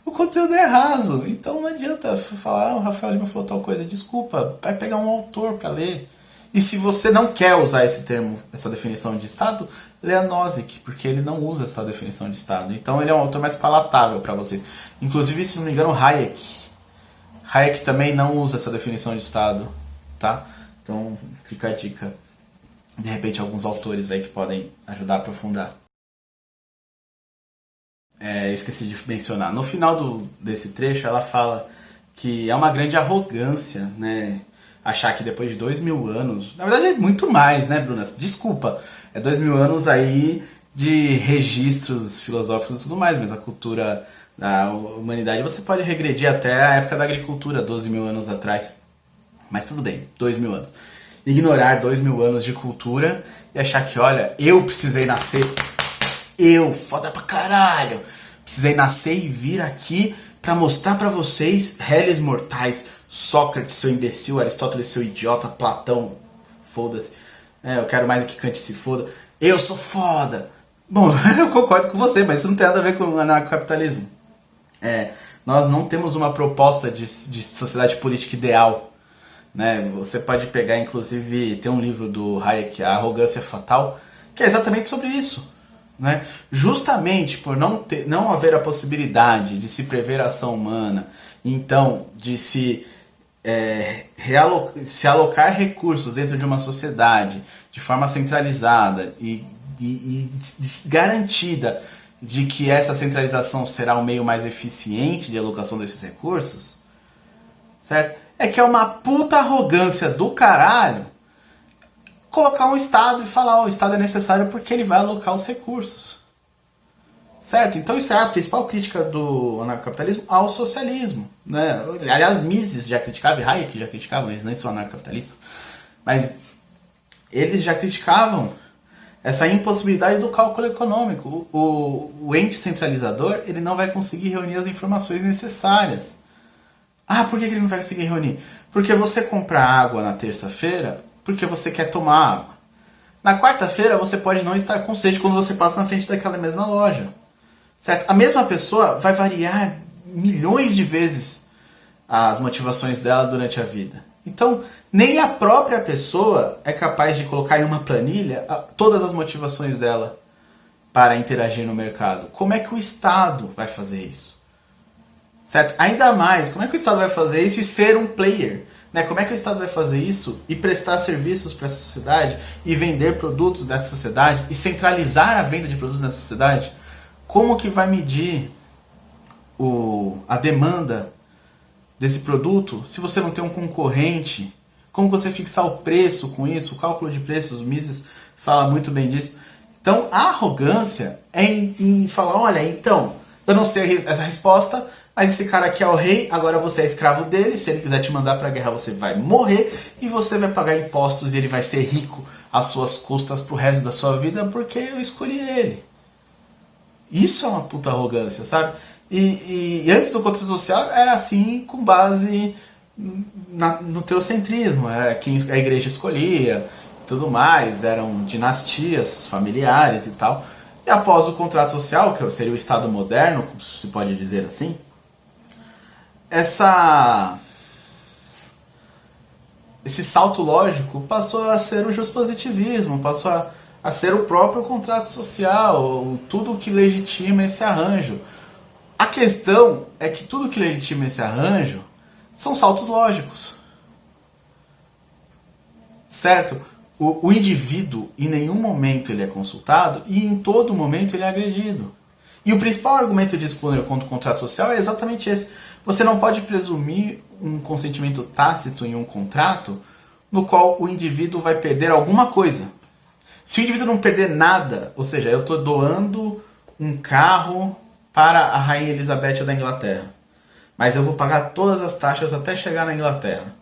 S1: O conteúdo é raso. Então não adianta falar, o Rafael Lima falou tal coisa. Desculpa, vai pegar um autor para ler. E se você não quer usar esse termo, essa definição de Estado, lê a Nozick, porque ele não usa essa definição de Estado. Então ele é um autor mais palatável para vocês. Inclusive, se não me engano, Hayek também não usa essa definição de Estado, tá? Então fica a dica. De repente, alguns autores aí que podem ajudar a aprofundar. Eu esqueci de mencionar. No final desse trecho, ela fala que é uma grande arrogância, né? Achar que depois de 2000 anos... Na verdade é muito mais, né, Bruna? Desculpa. É 2000 anos aí de registros filosóficos e tudo mais, mas a cultura da humanidade você pode regredir até a época da agricultura, 12 mil anos atrás. Mas tudo bem, 2000 anos. Ignorar 2000 anos de cultura e achar que, olha, eu precisei nascer... Eu, foda pra caralho, precisei nascer e vir aqui pra mostrar pra vocês, réis mortais, Sócrates, seu imbecil, Aristóteles, seu idiota, Platão, foda-se, Eu quero mais que Kant se foda. Eu sou foda. Bom, eu concordo com você, mas isso não tem nada a ver com o anarcocapitalismo. Nós não temos uma proposta de sociedade política ideal. Né? Você pode pegar, inclusive, tem um livro do Hayek, A Arrogância Fatal, que é exatamente sobre isso. Né? Justamente por não haver a possibilidade de se prever a ação humana, então de se alocar recursos dentro de uma sociedade de forma centralizada e garantida de que essa centralização será o meio mais eficiente de alocação desses recursos, certo? É que é uma puta arrogância do caralho colocar um Estado e falar, o Estado é necessário porque ele vai alocar os recursos. Certo? Então isso é a principal crítica do anarcocapitalismo ao socialismo. Né? Aliás, Mises já criticava, e Hayek já criticavam, eles nem são anarcocapitalistas, mas eles já criticavam essa impossibilidade do cálculo econômico. O ente centralizador ele não vai conseguir reunir as informações necessárias. Por que ele não vai conseguir reunir? Porque você compra água na terça-feira porque você quer tomar água. Na quarta-feira você pode não estar com sede quando você passa na frente daquela mesma loja. Certo? A mesma pessoa vai variar milhões de vezes as motivações dela durante a vida. Então, nem a própria pessoa é capaz de colocar em uma planilha todas as motivações dela para interagir no mercado. Como é que o Estado vai fazer isso? Certo? Ainda mais, como é que o Estado vai fazer isso e ser um player? Né? Como é que o Estado vai fazer isso e prestar serviços para essa sociedade e vender produtos dessa sociedade e centralizar a venda de produtos nessa sociedade? Como que vai medir a demanda desse produto se você não tem um concorrente? Como você fixar o preço com isso? O cálculo de preços, o Mises fala muito bem disso. Então, a arrogância é em falar, olha, então, eu não sei essa resposta, mas esse cara aqui é o rei, agora você é escravo dele, se ele quiser te mandar pra guerra você vai morrer e você vai pagar impostos e ele vai ser rico às suas custas pro resto da sua vida porque eu escolhi ele. Isso é uma puta arrogância, sabe? E antes do contrato social era assim com base no teocentrismo, era quem a igreja escolhia, tudo mais, eram dinastias familiares e tal. E após o contrato social, que seria o Estado moderno, como se pode dizer assim, esse salto lógico passou a ser o justpositivismo, passou a ser o próprio contrato social, tudo que legitima esse arranjo. A questão é que tudo que legitima esse arranjo são saltos lógicos. Certo? O indivíduo, em nenhum momento ele é consultado e em todo momento ele é agredido. E o principal argumento de Spooner contra o contrato social é exatamente esse. Você não pode presumir um consentimento tácito em um contrato no qual o indivíduo vai perder alguma coisa. Se o indivíduo não perder nada, ou seja, eu estou doando um carro para a Rainha Elizabeth da Inglaterra, mas eu vou pagar todas as taxas até chegar na Inglaterra.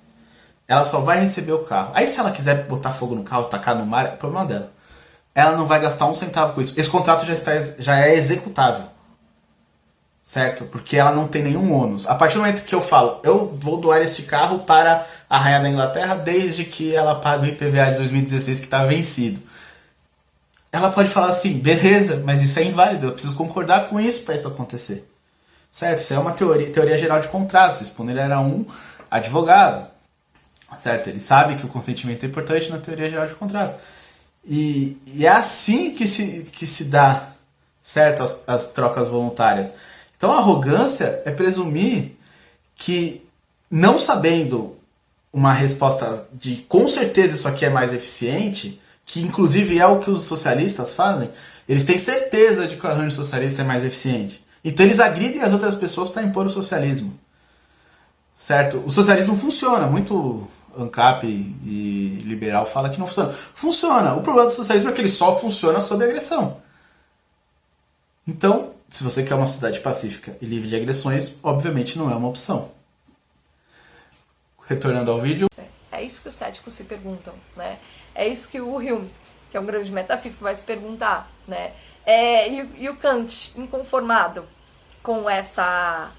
S1: Ela só vai receber o carro. Aí se ela quiser botar fogo no carro, tacar no mar, é problema dela. Ela não vai gastar um centavo com isso. Esse contrato já é executável. Certo? Porque ela não tem nenhum ônus. A partir do momento que eu falo, eu vou doar esse carro para a Rainha da Inglaterra desde que ela pague o IPVA de 2016 que está vencido. Ela pode falar assim, beleza, mas isso é inválido, eu preciso concordar com isso para isso acontecer. Certo? Isso é uma teoria geral de contratos. Spooner era um advogado. Certo? Ele sabe que o consentimento é importante na teoria geral de contratos. E é assim que se dá, certo? As trocas voluntárias. Então a arrogância é presumir que, não sabendo uma resposta de com certeza isso aqui é mais eficiente, que inclusive é o que os socialistas fazem, eles têm certeza de que o arranjo socialista é mais eficiente. Então eles agridem as outras pessoas para impor o socialismo. Certo? O socialismo funciona. Muito ANCAP e liberal fala que não funciona. Funciona. O problema do socialismo é que ele só funciona sob agressão. Então, se você quer uma sociedade pacífica e livre de agressões, obviamente não é uma opção. Retornando ao vídeo.
S2: É isso que os céticos se perguntam, né? É isso que o Hume, que é um grande metafísico, vai se perguntar, né? E o Kant, inconformado com essa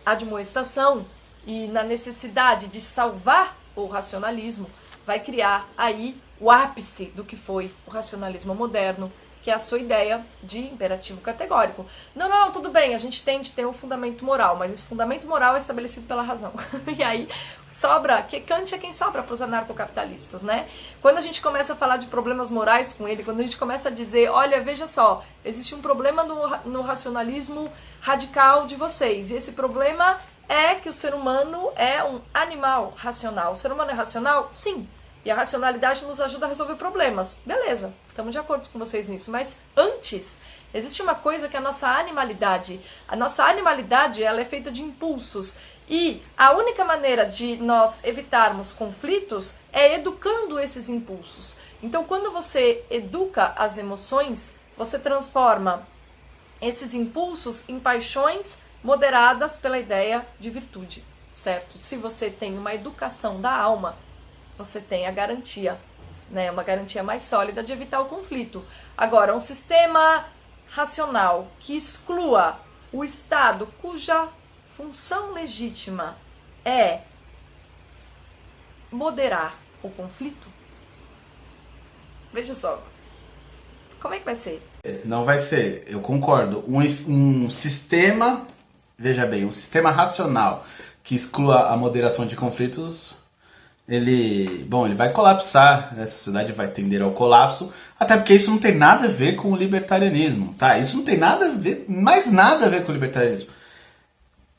S2: admoestação e na necessidade de salvar o racionalismo, vai criar aí o ápice do que foi o racionalismo moderno, que é a sua ideia de imperativo categórico. Não, tudo bem, a gente tem de ter um fundamento moral, mas esse fundamento moral é estabelecido pela razão. E aí sobra, que Kant é quem sobra para os anarcocapitalistas, né? Quando a gente começa a falar de problemas morais com ele, quando a gente começa a dizer, olha, veja só, existe um problema no racionalismo radical de vocês, e esse problema é que o ser humano é um animal racional. O ser humano é racional? Sim. E a racionalidade nos ajuda a resolver problemas. Beleza, estamos de acordo com vocês nisso. Mas antes, existe uma coisa que é a nossa animalidade. A nossa animalidade, ela é feita de impulsos. E a única maneira de nós evitarmos conflitos é educando esses impulsos. Então, quando você educa as emoções, você transforma esses impulsos em paixões moderadas pela ideia de virtude, certo? Se você tem uma educação da alma, você tem a garantia, né? Uma garantia mais sólida de evitar o conflito. Agora, um sistema racional que exclua o Estado, cuja função legítima é moderar o conflito, veja só, como é que vai ser?
S1: Não vai ser, eu concordo. Um sistema, veja bem, um sistema racional que exclua a moderação de conflitos, ele vai colapsar, essa sociedade vai tender ao colapso, até porque isso não tem nada a ver com o libertarianismo, tá? Isso não tem nada a ver, mais nada a ver com o libertarianismo.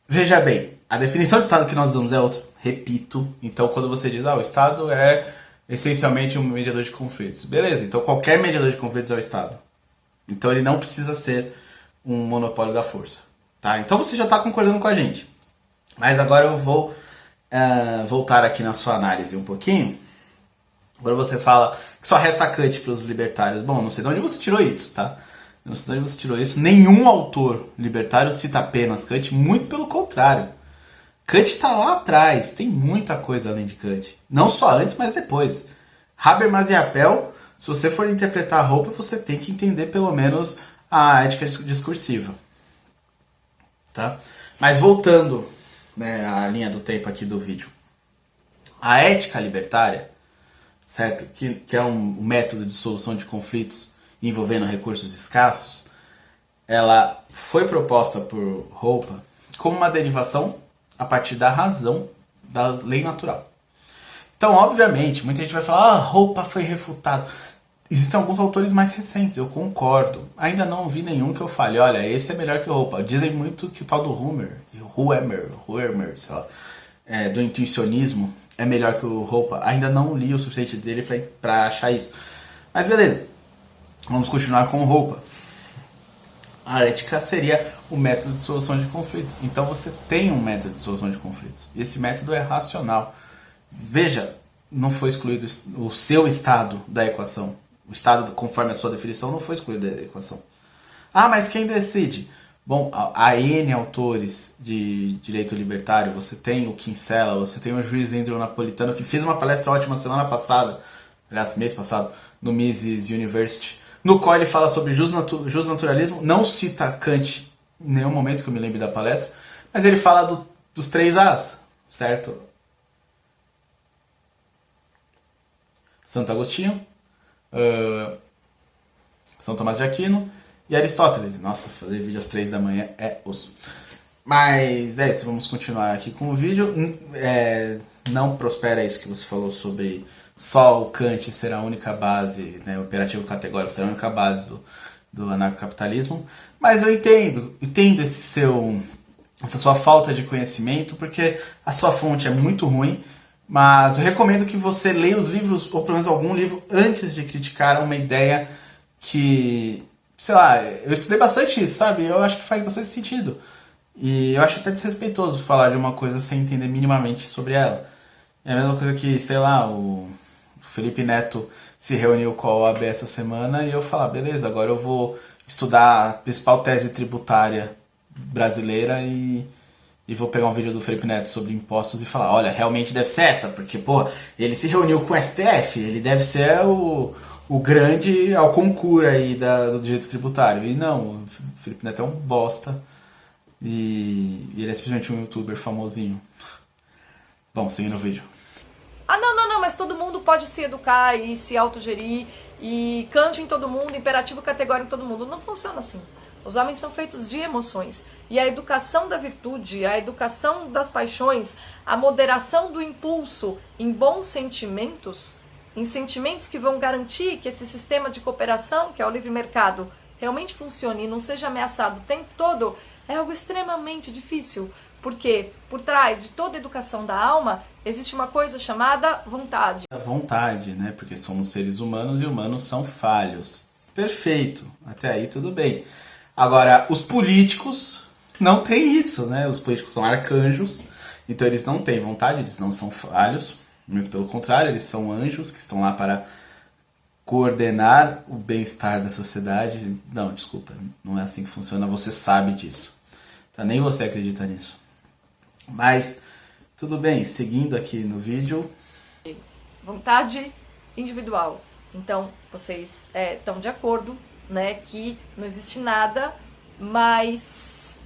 S1: Veja bem, a definição de Estado que nós damos é outra, repito. Então, quando você diz, o Estado é essencialmente um mediador de conflitos, beleza, então qualquer mediador de conflitos é o Estado. Então ele não precisa ser um monopólio da força, tá? Então você já está concordando com a gente. Mas agora eu vou voltar aqui na sua análise um pouquinho. Agora você fala que só resta Kant para os libertários. Bom, não sei de onde você tirou isso, tá? Não sei de onde você tirou isso. Nenhum autor libertário cita apenas Kant, muito pelo contrário. Kant está lá atrás, tem muita coisa além de Kant. Não só antes, mas depois. Habermas e Apel, se você for interpretar a roupa, você tem que entender pelo menos a ética discursiva. Tá? Mas voltando, né, à linha do tempo aqui do vídeo. A ética libertária, certo? Que é um método de solução de conflitos envolvendo recursos escassos, ela foi proposta por Hoppe como uma derivação a partir da razão da lei natural. Então, obviamente, muita gente vai falar, Hoppe foi refutado. Existem alguns autores mais recentes, eu concordo. Ainda não vi nenhum que eu fale, olha, esse é melhor que o Hoppe. Dizem muito que o tal do Huemer, sei lá, do intuicionismo, é melhor que o Hoppe. Ainda não li o suficiente dele para achar isso. Mas beleza, vamos continuar com o Hoppe. A ética seria o método de solução de conflitos. Então você tem um método de solução de conflitos. E esse método é racional. Veja, não foi excluído o seu estado da equação. O estado, conforme a sua definição, não foi excluído da equação. Mas quem decide? Bom, há N autores de direito libertário. Você tem o Kinsella, você tem o juiz Andrew Napolitano, que fez uma palestra ótima semana passada, aliás, mês passado, no Mises University, no qual ele fala sobre justnaturalismo. Não cita Kant em nenhum momento que eu me lembre da palestra, mas ele fala dos 3 As, certo? Santo Agostinho, São Tomás de Aquino e Aristóteles. Nossa, fazer vídeo às 3 da manhã é osso. Mas é isso, vamos continuar aqui com o vídeo. Não prospera isso que você falou sobre só o Kant ser a única base, né, o imperativo categórico ser a única base do anarcocapitalismo. Mas eu entendo essa sua falta de conhecimento, porque a sua fonte é muito ruim. Mas eu recomendo que você leia os livros, ou pelo menos algum livro, antes de criticar uma ideia que, sei lá, eu estudei bastante isso, sabe? Eu acho que faz bastante sentido. E eu acho até desrespeitoso falar de uma coisa sem entender minimamente sobre ela. É a mesma coisa que, sei lá, o Felipe Neto se reuniu com a OAB essa semana e eu falar, beleza, agora eu vou estudar a principal tese tributária brasileira e vou pegar um vídeo do Felipe Neto sobre impostos e falar, olha, realmente deve ser essa, porque, pô, ele se reuniu com o STF, ele deve ser o grande Alconcur aí do direito tributário. E não, o Felipe Neto é um bosta e ele é simplesmente um youtuber famosinho. Bom, seguindo o vídeo.
S2: Ah, não, não, não, mas todo mundo pode se educar e se autogerir e cante em todo mundo, imperativo categórico em todo mundo. Não funciona assim. Os homens são feitos de emoções. E a educação da virtude, a educação das paixões, a moderação do impulso em bons sentimentos, em sentimentos que vão garantir que esse sistema de cooperação, que é o livre mercado, realmente funcione e não seja ameaçado o tempo todo, é algo extremamente difícil. Porque por trás de toda a educação da alma existe uma coisa chamada vontade.
S1: A vontade, né? Porque somos seres humanos e humanos são falhos. Perfeito, até aí tudo bem. Agora, os políticos não têm isso, né? Os políticos são arcanjos, então eles não têm vontade, eles não são falhos. Muito pelo contrário, eles são anjos que estão lá para coordenar o bem-estar da sociedade. Não, desculpa, não é assim que funciona, você sabe disso. Tá? Nem você acredita nisso. Mas, tudo bem, seguindo aqui no vídeo.
S2: Vontade individual. Então, vocês estão de acordo, né, que não existe nada mais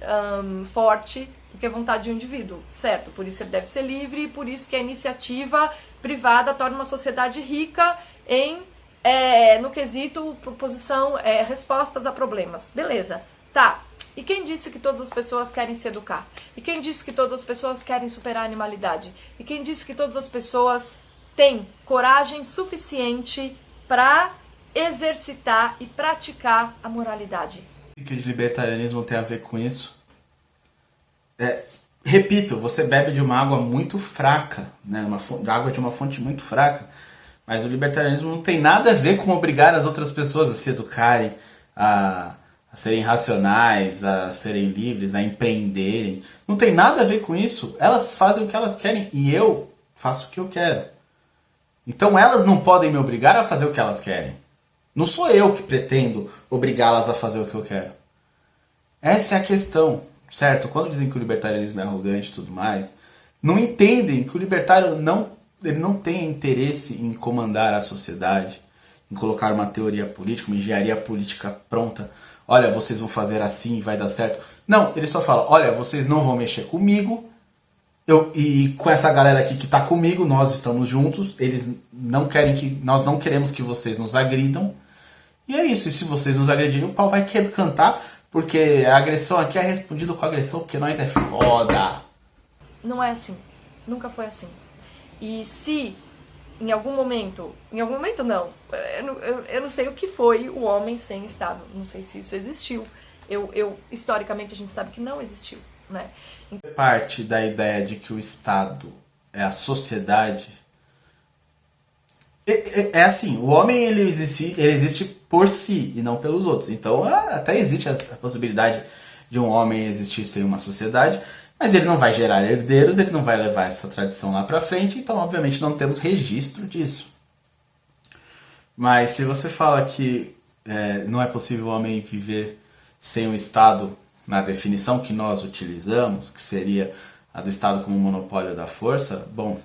S2: forte do que a vontade de um indivíduo, certo? Por isso ele deve ser livre e por isso que a iniciativa privada torna uma sociedade rica em, no quesito, proposição, respostas a problemas. Beleza, tá. E quem disse que todas as pessoas querem se educar? E quem disse que todas as pessoas querem superar a animalidade? E quem disse que todas as pessoas têm coragem suficiente para exercitar e praticar a moralidade?
S1: O que o libertarianismo tem a ver com isso? Repito, você bebe de uma água muito fraca, né? Água de uma fonte muito fraca, mas o libertarianismo não tem nada a ver com obrigar as outras pessoas a se educarem, a serem racionais, a serem livres, a empreenderem. Não tem nada a ver com isso. Elas fazem o que elas querem e eu faço o que eu quero. Então elas não podem me obrigar a fazer o que elas querem. Não sou eu que pretendo obrigá-las a fazer o que eu quero. Essa é a questão, certo? Quando dizem que o libertarianismo é arrogante e tudo mais, não entendem que o libertário ele não tem interesse em comandar a sociedade, em colocar uma teoria política, uma engenharia política pronta. Olha, vocês vão fazer assim e vai dar certo. Não, ele só fala, olha, vocês não vão mexer comigo, e com essa galera aqui que está comigo, nós estamos juntos, nós não queremos que vocês nos agridam. E é isso, e se vocês nos agredirem, o pau vai cantar, porque a agressão aqui é respondida com agressão, porque nós é foda.
S2: Não é assim, nunca foi assim. E se em algum momento não, eu não sei o que foi o homem sem Estado, não sei se isso existiu. Historicamente a gente sabe que não existiu, né?
S1: Parte da ideia de que o Estado é a sociedade é assim, o homem ele existe por si e não pelos outros. Então até existe a possibilidade de um homem existir sem uma sociedade, mas ele não vai gerar herdeiros, ele não vai levar essa tradição lá pra frente, então obviamente não temos registro disso. Mas se você fala que não é possível o homem viver sem o Estado na definição que nós utilizamos, que seria a do Estado como monopólio da força, bom,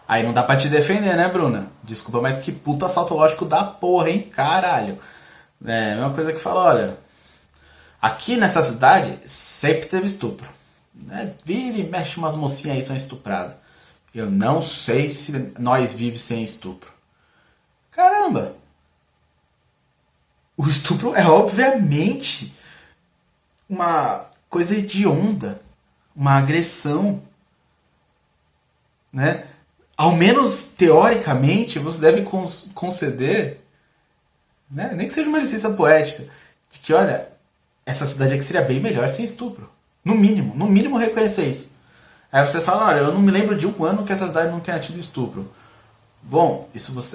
S1: aí não dá pra te defender, né, Bruna? Desculpa, mas que puta assalto lógico da porra, hein? Caralho. É a mesma coisa que fala, olha, aqui nessa cidade sempre teve estupro. Vira e mexe umas mocinhas aí são estupradas. Eu não sei se nós vivemos sem estupro. Caramba! O estupro é obviamente uma coisa hedionda, uma agressão, né? Ao menos teoricamente você deve conceder, né? Nem que seja uma licença poética, de que olha, essa cidade aqui seria bem melhor sem estupro. No mínimo reconhecer isso. Aí você fala, olha, eu não me lembro de um ano que essa cidade não tenha tido estupro. Bom,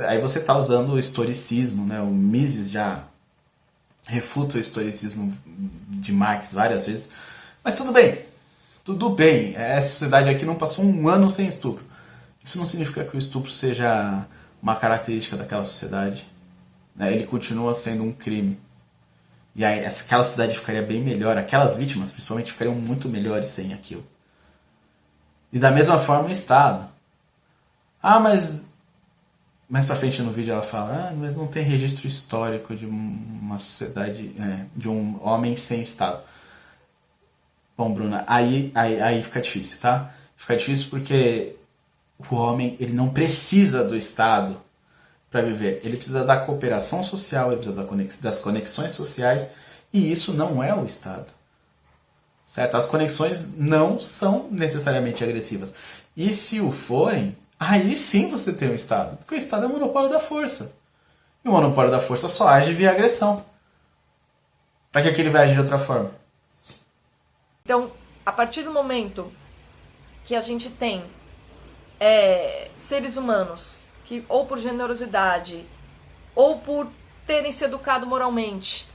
S1: aí você está usando o historicismo, né? O Mises já refuta o historicismo de Marx várias vezes. Mas tudo bem. Essa sociedade aqui não passou um ano sem estupro. Isso não significa que o estupro seja uma característica daquela sociedade. Né? Ele continua sendo um crime. E aí aquela sociedade ficaria bem melhor. Aquelas vítimas, principalmente, ficariam muito melhores sem aquilo. E da mesma forma o Estado. Mas mais pra frente no vídeo ela fala, mas não tem registro histórico de uma sociedade, de um homem sem Estado. Bom, Bruna, aí fica difícil, tá? Fica difícil porque o homem ele não precisa do Estado para viver. Ele precisa da cooperação social, ele precisa das conexões sociais, e isso não é o Estado. Certo? As conexões não são necessariamente agressivas. E se o forem, aí sim você tem o Estado. Porque o Estado é o monopólio da força. E o monopólio da força só age via agressão. Para que ele vai agir de outra forma?
S2: Então, a partir do momento que a gente tem seres humanos que, ou por generosidade, ou por terem se educado moralmente,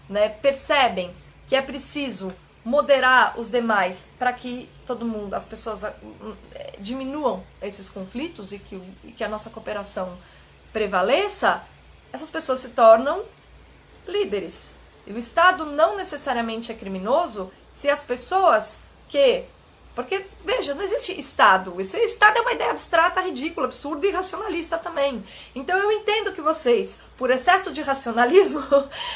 S2: né, percebem que é preciso moderar os demais para que todo mundo, as pessoas diminuam esses conflitos e que a nossa cooperação prevaleça, essas pessoas se tornam líderes. E o Estado não necessariamente é criminoso se as pessoas que... Porque, veja, não existe Estado. Esse Estado é uma ideia abstrata, ridícula, absurda e racionalista também. Então eu entendo que vocês, por excesso de racionalismo,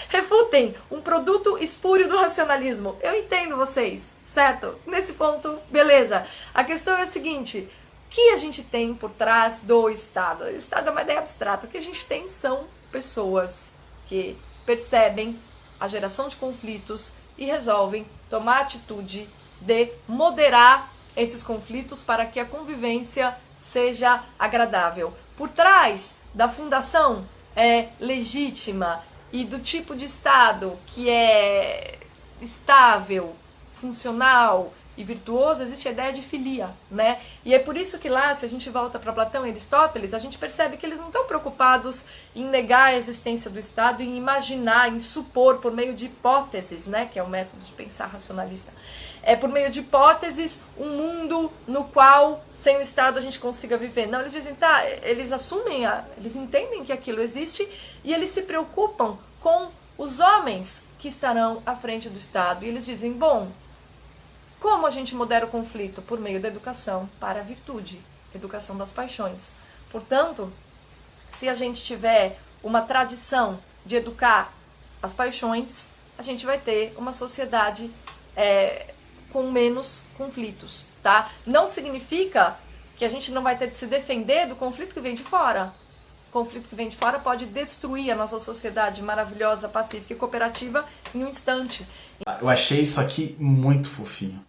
S2: refutem um produto espúrio do racionalismo. Eu entendo vocês, certo? Nesse ponto, beleza. A questão é a seguinte: o que a gente tem por trás do Estado? O Estado é uma ideia abstrata. O que a gente tem são pessoas que percebem a geração de conflitos e resolvem tomar atitude de moderar esses conflitos para que a convivência seja agradável. Por trás da fundação legítima e do tipo de Estado que é estável, funcional e virtuoso, existe a ideia de filia, né? E é por isso que lá, se a gente volta para Platão e Aristóteles, a gente percebe que eles não estão preocupados em negar a existência do Estado, em imaginar, em supor por meio de hipóteses, né? Que é o método de pensar racionalista. É por meio de hipóteses um mundo no qual sem o Estado a gente consiga viver. Não, eles dizem, tá, eles assumem, eles entendem que aquilo existe e eles se preocupam com os homens que estarão à frente do Estado. E eles dizem, bom, como a gente modera o conflito? Por meio da educação para a virtude, educação das paixões. Portanto, se a gente tiver uma tradição de educar as paixões, a gente vai ter uma sociedade com menos conflitos, tá? Não significa que a gente não vai ter de se defender do conflito que vem de fora. O conflito que vem de fora pode destruir a nossa sociedade maravilhosa, pacífica e cooperativa em um instante.
S1: Eu achei isso aqui muito fofinho,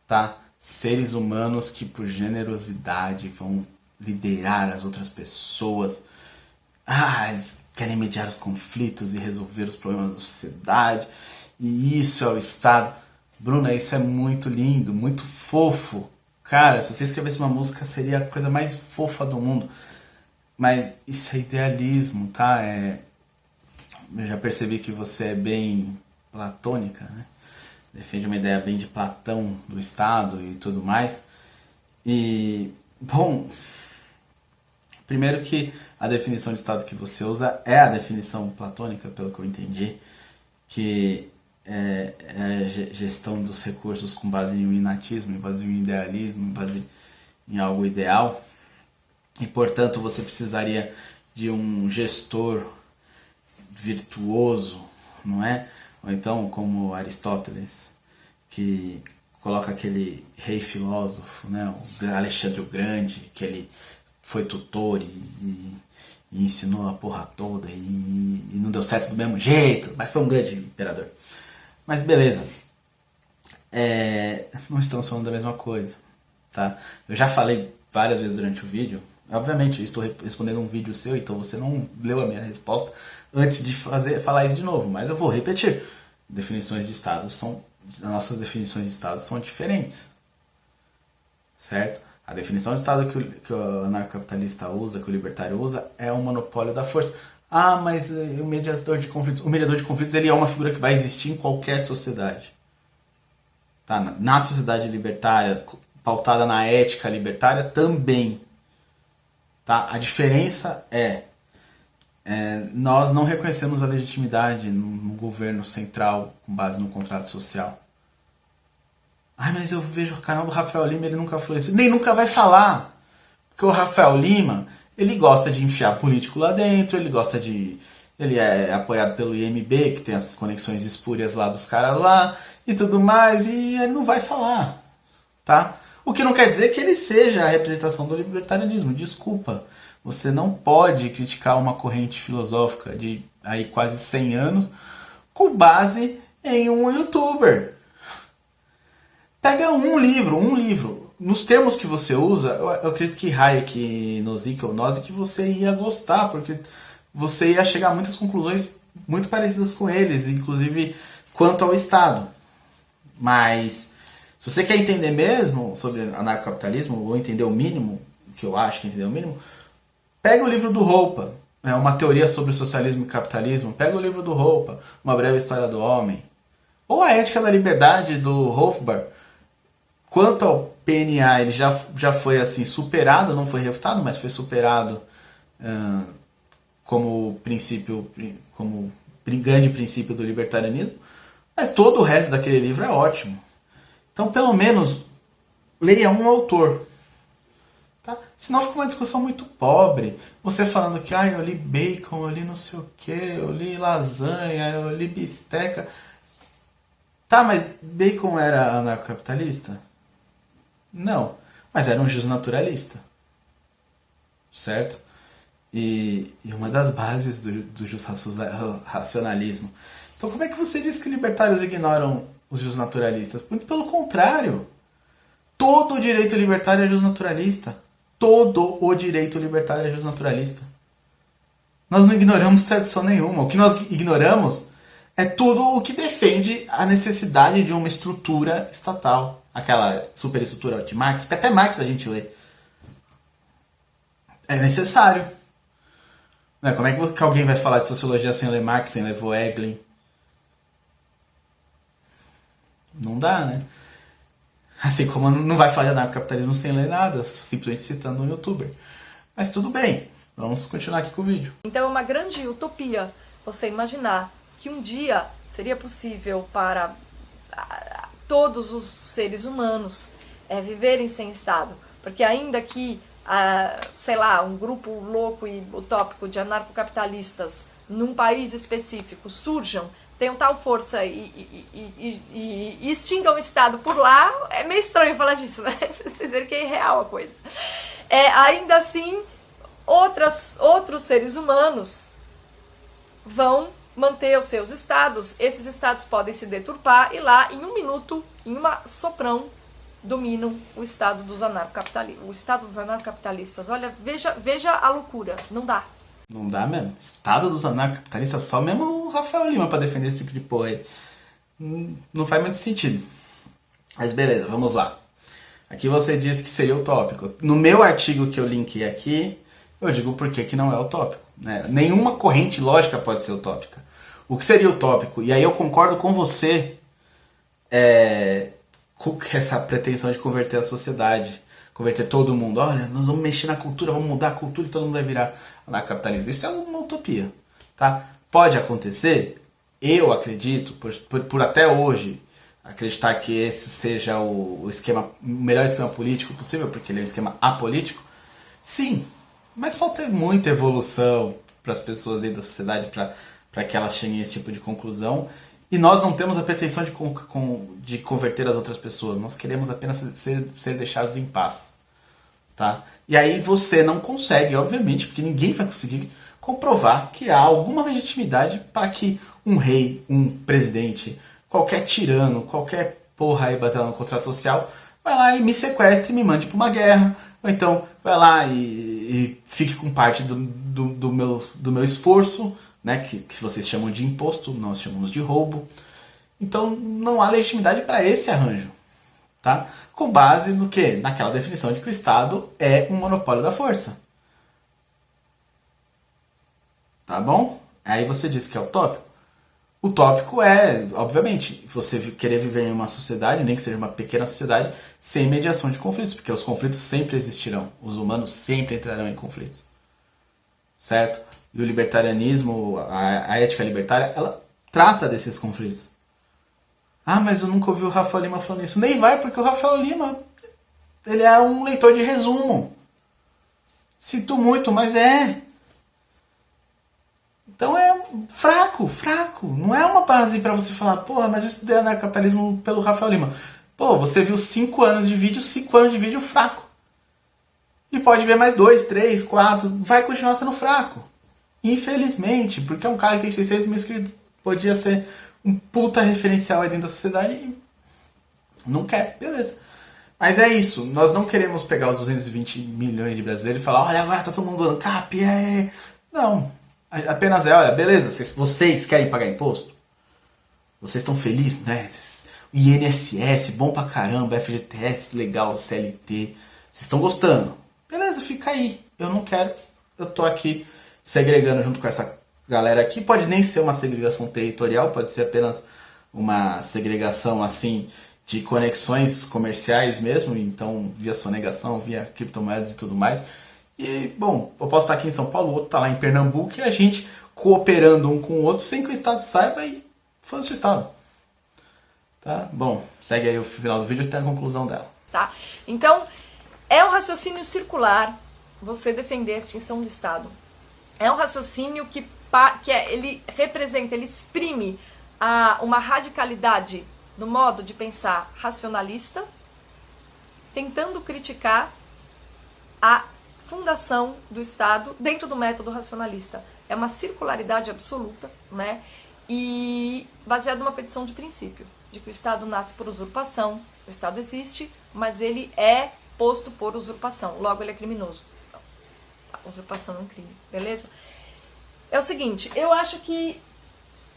S1: tá? Seres humanos que por generosidade vão liderar as outras pessoas. Eles querem mediar os conflitos e resolver os problemas da sociedade. E isso é o Estado. Bruna, isso é muito lindo, muito fofo. Cara, se você escrevesse uma música, seria a coisa mais fofa do mundo. Mas isso é idealismo, tá? Eu já percebi que você é bem platônica, né? Defende uma ideia bem de Platão, do Estado e tudo mais. E, bom, primeiro que a definição de Estado que você usa é a definição platônica, pelo que eu entendi, que é a gestão dos recursos com base em um inatismo, em base em um idealismo, em base em algo ideal. E, portanto, você precisaria de um gestor virtuoso, não é? Ou então, como Aristóteles, que coloca aquele rei filósofo, né? O Alexandre o Grande, que ele foi tutor e ensinou a porra toda e não deu certo do mesmo jeito, mas foi um grande imperador. Mas beleza, não estamos falando da mesma coisa, tá? Eu já falei várias vezes durante o vídeo, obviamente eu estou respondendo um vídeo seu, então você não leu a minha resposta antes de falar isso de novo, mas eu vou repetir. Definições de Estado as nossas definições de Estado são diferentes, certo? A definição de Estado que o anarcocapitalista usa, que o libertário usa, é um monopólio da força. Mas o mediador de conflitos... O mediador de conflitos ele é uma figura que vai existir em qualquer sociedade. Tá? Na sociedade libertária, pautada na ética libertária, também. Tá? A diferença nós não reconhecemos a legitimidade no governo central com base no contrato social. Mas eu vejo o canal do Rafael Lima, ele nunca falou isso. Nem nunca vai falar. Porque o Rafael Lima, ele gosta de enfiar político lá dentro, ele é apoiado pelo IMB, que tem as conexões espúrias lá dos caras lá, e tudo mais, e ele não vai falar, tá? O que não quer dizer que ele seja a representação do libertarianismo, desculpa. Você não pode criticar uma corrente filosófica de aí quase 100 anos com base em um youtuber. Pega um livro. Nos termos que você usa, eu acredito que Hayek, Nozick ou Nozick você ia gostar, porque você ia chegar a muitas conclusões muito parecidas com eles, inclusive quanto ao Estado. Mas, se você quer entender mesmo sobre anarcocapitalismo, ou entender o mínimo, que eu acho que é entender o mínimo, pega o livro do Roupa, uma teoria sobre o socialismo e capitalismo, pega o livro do Roupa, Uma Breve História do Homem, ou a Ética da Liberdade do Hofbauer. Quanto ao PNA, ele já foi assim superado, não foi refutado, mas foi superado como princípio, como grande princípio do libertarianismo. Mas todo o resto daquele livro é ótimo. Então, pelo menos, leia um autor. Tá? Senão fica uma discussão muito pobre. Você falando que eu li bacon, eu li não sei o que, eu li lasanha, eu li bisteca. Tá, mas bacon era anarcocapitalista? Não, mas era um justnaturalista, certo? E uma das bases do justracionalismo. Então como é que você diz que libertários ignoram os justnaturalistas? Muito pelo contrário. Todo o direito libertário é justnaturalista. Todo o direito libertário é justnaturalista. Nós não ignoramos tradição nenhuma. O que nós ignoramos é tudo o que defende a necessidade de uma estrutura estatal. Aquela superestrutura de Marx, porque até Marx a gente lê. É necessário. Como é que alguém vai falar de sociologia sem ler Marx, sem ler Voegelin? Não dá, né? Assim como não vai falar de anarcocapitalismo sem ler nada, simplesmente citando um youtuber. Mas tudo bem, vamos continuar aqui com o vídeo.
S2: Então é uma grande utopia você imaginar que um dia seria possível para todos os seres humanos viverem sem Estado. Porque ainda que, sei lá, um grupo louco e utópico de anarcocapitalistas num país específico surjam, tenham tal força e extingam o Estado por lá, é meio estranho falar disso, né? Vocês verem que é irreal a coisa. Ainda assim, outros seres humanos vão manter os seus estados. Esses estados podem se deturpar e lá, em um minuto, em uma soprão, dominam o estado dos anarcocapitalistas. Olha, veja a loucura. Não dá.
S1: Não dá mesmo. Estado dos anarcocapitalistas, só mesmo o Rafael Lima pra defender esse tipo de porra aí. Não faz muito sentido. Mas beleza, vamos lá. Aqui você diz que seria utópico. No meu artigo que eu linkei aqui, eu digo por que não é utópico. Né? Nenhuma corrente lógica pode ser utópica. O que seria utópico? E aí eu concordo com você com essa pretensão de converter a sociedade, converter todo mundo. Olha, nós vamos mexer na cultura, vamos mudar a cultura e todo mundo vai virar anarcocapitalista. Isso é uma utopia. Tá? Pode acontecer? Eu acredito, por até hoje, acreditar que esse seja o melhor esquema político possível, porque ele é um esquema apolítico. Sim, mas falta muita evolução para as pessoas dentro da sociedade para que elas cheguem a esse tipo de conclusão. E nós não temos a pretensão de converter as outras pessoas. Nós queremos apenas ser deixados em paz. Tá? E aí você não consegue, obviamente, porque ninguém vai conseguir comprovar que há alguma legitimidade para que um rei, um presidente, qualquer tirano, qualquer porra aí baseada no contrato social, vai lá e me sequestre e me mande para uma guerra. Ou então vai lá e fique com parte do meu esforço, né, que vocês chamam de imposto, nós chamamos de roubo. Então não há legitimidade para esse arranjo. Tá? Com base no quê? Naquela definição de que o Estado é um monopólio da força. Tá bom? Aí você diz que é utópico. Utópico é, obviamente, você querer viver em uma sociedade, nem que seja uma pequena sociedade, sem mediação de conflitos, porque os conflitos sempre existirão. Os humanos sempre entrarão em conflitos. Certo? E o libertarianismo, a ética libertária, ela trata desses conflitos. Ah, mas eu nunca ouvi o Rafael Lima falando isso. Nem vai, porque o Rafael Lima, ele é um leitor de resumo. Sinto muito, mas é. Então é fraco. Não é uma base para você falar, porra, mas eu estudei anarcocapitalismo pelo Rafael Lima. Pô, você viu 5 anos de vídeo, 5 anos de vídeo fraco. E pode ver mais 2, 3, 4, vai continuar sendo fraco. Infelizmente, porque é um cara que tem 600 mil inscritos, podia ser um puta referencial aí dentro da sociedade e não quer, beleza. Mas é isso, nós não queremos pegar os 220 milhões de brasileiros e falar, olha, agora tá todo mundo dando cap, Não, apenas olha, beleza, vocês querem pagar imposto? Vocês estão felizes, né? O INSS, bom pra caramba, FGTS, legal, CLT, vocês estão gostando? Beleza, fica aí, eu não quero, eu tô aqui segregando junto com essa galera aqui, pode nem ser uma segregação territorial, pode ser apenas uma segregação assim de conexões comerciais mesmo, então via sonegação, via criptomoedas e tudo mais. E, bom, eu posso estar aqui em São Paulo, o outro está lá em Pernambuco, e a gente cooperando um com o outro sem que o Estado saiba e foda-se o Estado. Tá? Bom, segue aí o final do vídeo e tem a conclusão dela.
S2: Tá? Então, é um raciocínio circular você defender a extinção do Estado. É um raciocínio que ele representa, ele exprime uma radicalidade no modo de pensar racionalista, tentando criticar a fundação do Estado dentro do método racionalista. É uma circularidade absoluta, né? E baseado numa petição de princípio, de que o Estado nasce por usurpação, o Estado existe, mas ele é posto por usurpação, logo ele é criminoso. A usurpação é um crime, beleza? É o seguinte, eu acho que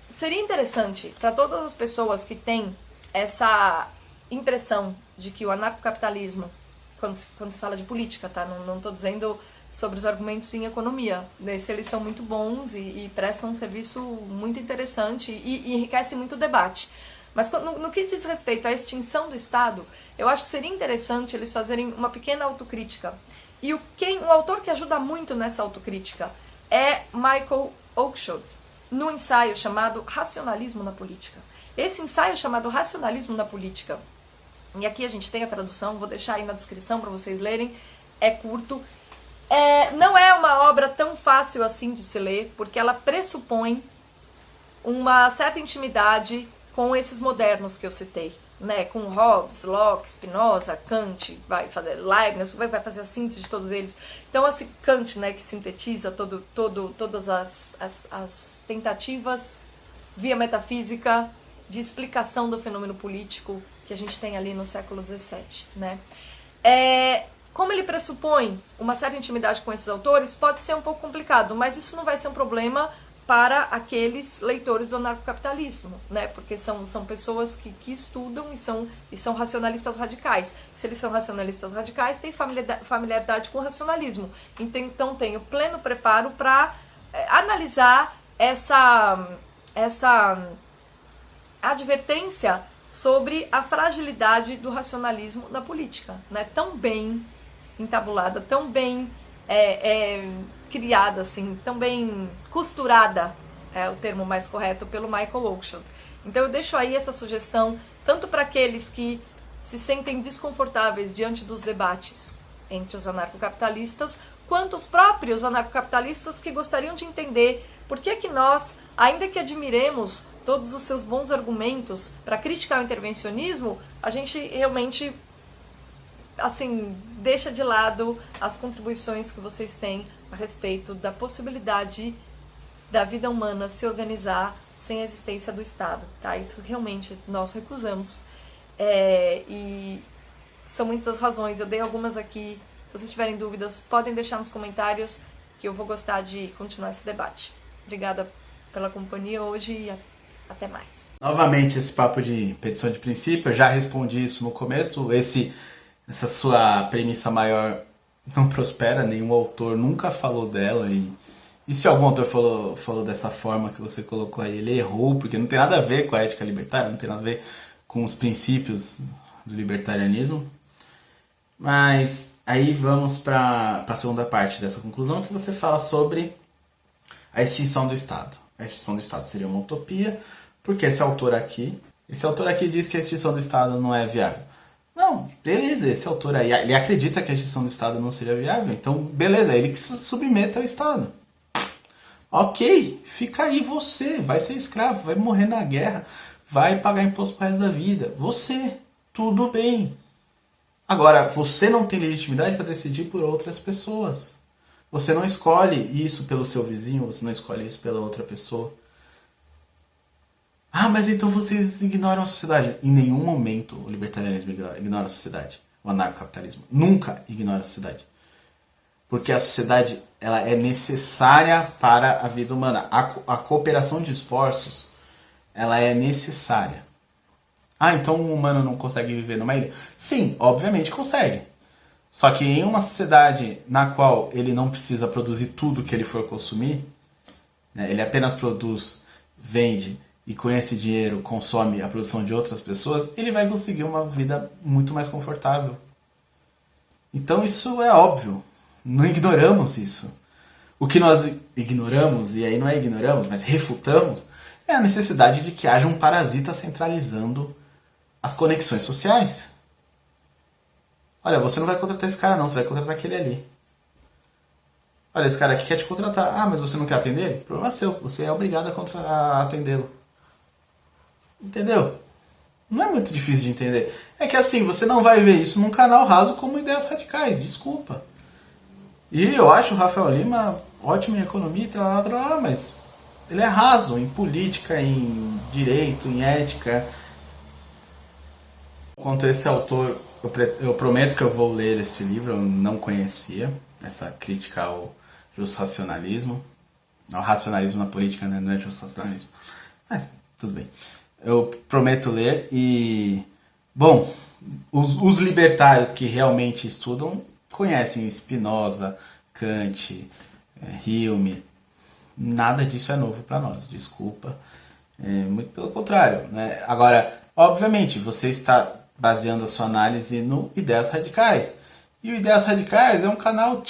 S2: seria interessante para todas as pessoas que têm essa impressão de que o anarcocapitalismo, quando se fala de política, tá? Não estou dizendo sobre os argumentos em economia. Eles são muito bons e prestam um serviço muito interessante e enriquecem muito o debate. Mas no que diz respeito à extinção do Estado, eu acho que seria interessante eles fazerem uma pequena autocrítica. E um autor que ajuda muito nessa autocrítica é Michael Oakeshott, no ensaio chamado Racionalismo na Política. Esse ensaio chamado Racionalismo na Política, e aqui a gente tem a tradução, vou deixar aí na descrição para vocês lerem, é curto. Não é uma obra tão fácil assim de se ler, porque ela pressupõe uma certa intimidade com esses modernos que eu citei, né? Com Hobbes, Locke, Spinoza, Kant, Leibniz, vai fazer a síntese de todos eles. Então, esse Kant, né, que sintetiza todas as tentativas via metafísica de explicação do fenômeno político que a gente tem ali no século XVII, né? Como ele pressupõe uma certa intimidade com esses autores, pode ser um pouco complicado, mas isso não vai ser um problema para aqueles leitores do anarcocapitalismo, né? Porque são pessoas que estudam e são racionalistas radicais. Se eles são racionalistas radicais, têm familiaridade com o racionalismo. Então tem o pleno preparo para analisar essa advertência sobre a fragilidade do racionalismo na política, né? Tão bem entabulada, tão bem criada, assim, tão bem costurada, é o termo mais correto, pelo Michael Oakeshott. Então eu deixo aí essa sugestão, tanto para aqueles que se sentem desconfortáveis diante dos debates entre os anarcocapitalistas, quanto os próprios anarcocapitalistas que gostariam de entender por que nós, ainda que admiremos todos os seus bons argumentos para criticar o intervencionismo, a gente realmente, assim, deixa de lado as contribuições que vocês têm a respeito da possibilidade da vida humana se organizar sem a existência do Estado, tá? Isso realmente nós recusamos. E são muitas as razões, eu dei algumas aqui. Se vocês tiverem dúvidas, podem deixar nos comentários que eu vou gostar de continuar esse debate. Obrigada pela companhia hoje e até mais.
S1: Novamente, esse papo de petição de princípio, eu já respondi isso no começo, essa sua premissa maior não prospera, nenhum autor nunca falou dela, e se algum autor falou dessa forma que você colocou aí, ele errou, porque não tem nada a ver com a ética libertária, não tem nada a ver com os princípios do libertarianismo. Mas aí vamos para a segunda parte dessa conclusão, que você fala sobre a extinção do Estado. A extinção do Estado seria uma utopia, porque esse autor aqui diz que a extinção do Estado não é viável. Não, beleza, esse autor aí, ele acredita que a extinção do Estado não seria viável, então beleza, ele que se submeta ao Estado. Ok, fica aí você, vai ser escravo, vai morrer na guerra, vai pagar imposto pro resto da vida, você. tudo bem. Agora, você não tem legitimidade para decidir por outras pessoas. Você não escolhe isso pelo seu vizinho, você não escolhe isso pela outra pessoa. Ah, mas então vocês ignoram a sociedade. Em nenhum momento o libertarianismo ignora a sociedade. O anarcocapitalismo nunca ignora a sociedade. Porque a sociedade ela é necessária para a vida humana. A cooperação de esforços ela é necessária. Ah, então o humano não consegue viver numa ilha? Sim, obviamente consegue. Só que em uma sociedade na qual ele não precisa produzir tudo que ele for consumir, né, ele apenas produz, vende e com esse dinheiro consome a produção de outras pessoas, ele vai conseguir uma vida muito mais confortável. Então isso é óbvio. Não ignoramos isso. O que nós ignoramos, e aí não é ignoramos, mas refutamos, é a necessidade de que haja um parasita centralizando as conexões sociais. Olha, você não vai contratar esse cara não, você vai contratar aquele ali. Olha, esse cara aqui quer te contratar. Ah, mas você não quer atender ele? O problema é seu, você é obrigado a atendê-lo. Entendeu? Não é muito difícil de entender. É que assim, você não vai ver isso num canal raso como Ideias Radicais, desculpa. E eu acho o Rafael Lima ótimo em economia, mas ele é raso em política, em direito, em ética. Quanto a esse autor, eu prometo que eu vou ler esse livro, eu não conhecia essa crítica ao justo-racionalismo. Ao racionalismo na política, né? Não é justo-racionalismo. Mas tudo bem. Eu prometo ler e... Bom, os libertários que realmente estudam conhecem Spinoza, Kant, Hume. Nada disso é novo para nós, desculpa. Muito pelo contrário, né? Agora, obviamente, você está baseando a sua análise no Ideias Radicais. E o Ideias Radicais é um canal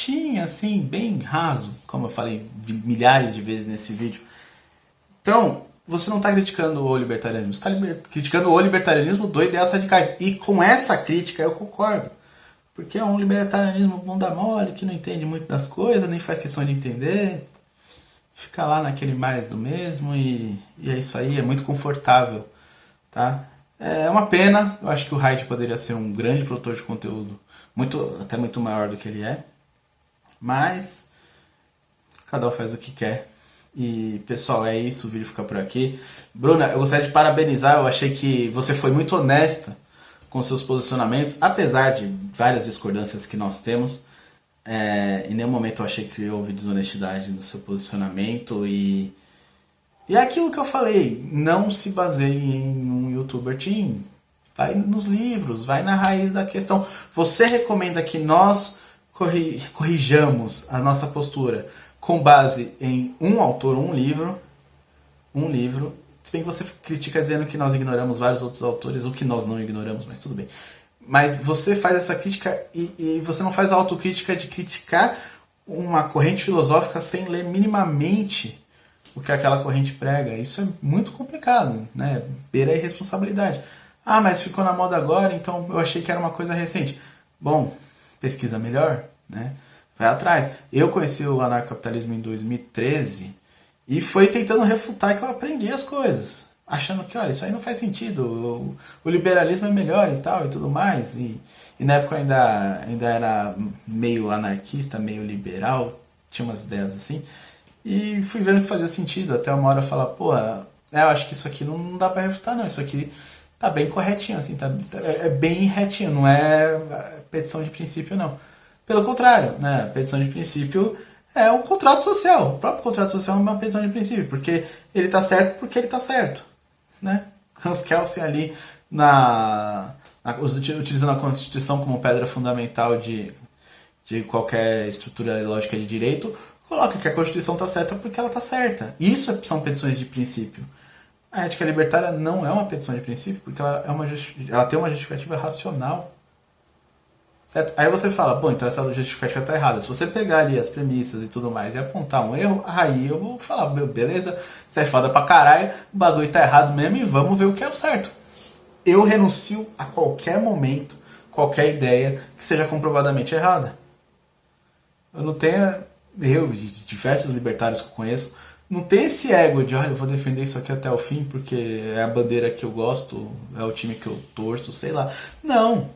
S1: assim, bem raso, como eu falei milhares de vezes nesse vídeo. Então, você não está criticando o libertarianismo, você está criticando o libertarianismo do Ideias Radicais. E com essa crítica eu concordo. Porque é um libertarianismo bunda mole, que não entende muito das coisas, nem faz questão de entender. Fica lá naquele mais do mesmo e é isso aí, é muito confortável. Tá? É uma pena, eu acho que o Haidt poderia ser um grande produtor de conteúdo, até muito maior do que ele é. Mas cada um faz o que quer. E pessoal, é isso, o vídeo fica por aqui. Bruna, eu gostaria de parabenizar, eu achei que você foi muito honesta com seus posicionamentos, apesar de várias discordâncias que nós temos. Em nenhum momento eu achei que houve desonestidade no seu posicionamento e é aquilo que eu falei, não se baseie em um youtuber team, vai nos livros, vai na raiz da questão. Você recomenda que nós corrijamos a nossa postura com base em um autor, um livro, se bem que você critica dizendo que nós ignoramos vários outros autores, o que nós não ignoramos, mas tudo bem. Mas você faz essa crítica e você não faz a autocrítica de criticar uma corrente filosófica sem ler minimamente o que aquela corrente prega. Isso é muito complicado, né? Beira a irresponsabilidade. Ah, mas ficou na moda agora, então eu achei que era uma coisa recente. Bom, pesquisa melhor, né? Vai atrás. Eu conheci o anarcocapitalismo em 2013 e foi tentando refutar que eu aprendi as coisas. Achando que, olha, isso aí não faz sentido, o liberalismo é melhor e tal e tudo mais. E na época eu ainda era meio anarquista, meio liberal, tinha umas ideias assim. E fui vendo que fazia sentido, até uma hora eu falar, porra, eu acho que isso aqui não dá pra refutar não, isso aqui tá bem corretinho, assim, é bem retinho, não é petição de princípio não. Pelo contrário, né, petição de princípio é um contrato social, o próprio contrato social é uma petição de princípio, porque ele tá certo porque ele tá certo, né. Hans Kelsen ali, utilizando a Constituição como pedra fundamental de qualquer estrutura lógica de direito, coloca que a Constituição está certa porque ela está certa. Isso são petições de princípio. A ética libertária não é uma petição de princípio porque ela tem uma justificativa racional. Certo? Aí você fala, bom, então essa justificativa está errada. Se você pegar ali as premissas e tudo mais e apontar um erro, aí eu vou falar, beleza, você é foda pra caralho, o bagulho tá errado mesmo e vamos ver o que é o certo. Eu renuncio a qualquer momento, qualquer ideia que seja comprovadamente errada. Eu não tenho... de diversos libertários que eu conheço, não tem esse ego de, olha, eu vou defender isso aqui até o fim porque é a bandeira que eu gosto, é o time que eu torço, sei lá. Não.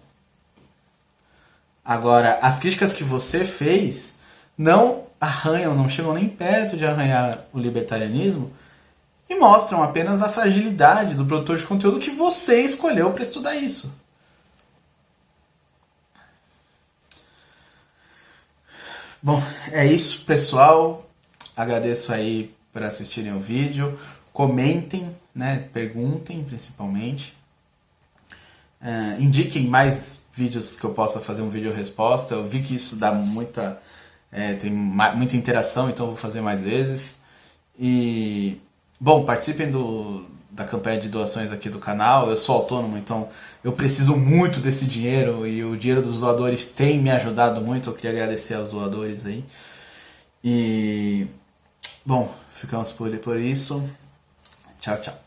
S1: Agora, as críticas que você fez não arranham, não chegam nem perto de arranhar o libertarianismo e mostram apenas a fragilidade do produtor de conteúdo que você escolheu para estudar isso. Bom, é isso, pessoal. Agradeço aí por assistirem o vídeo. Comentem, né? Perguntem principalmente. Indiquem mais vídeos que eu possa fazer um vídeo resposta. Eu vi que isso dá tem muita interação, então eu vou fazer mais vezes. E, bom, participem da campanha de doações aqui do canal. Eu sou autônomo, então eu preciso muito desse dinheiro e o dinheiro dos doadores tem me ajudado muito. Eu queria agradecer aos doadores aí. E, bom, ficamos por isso. Tchau, tchau.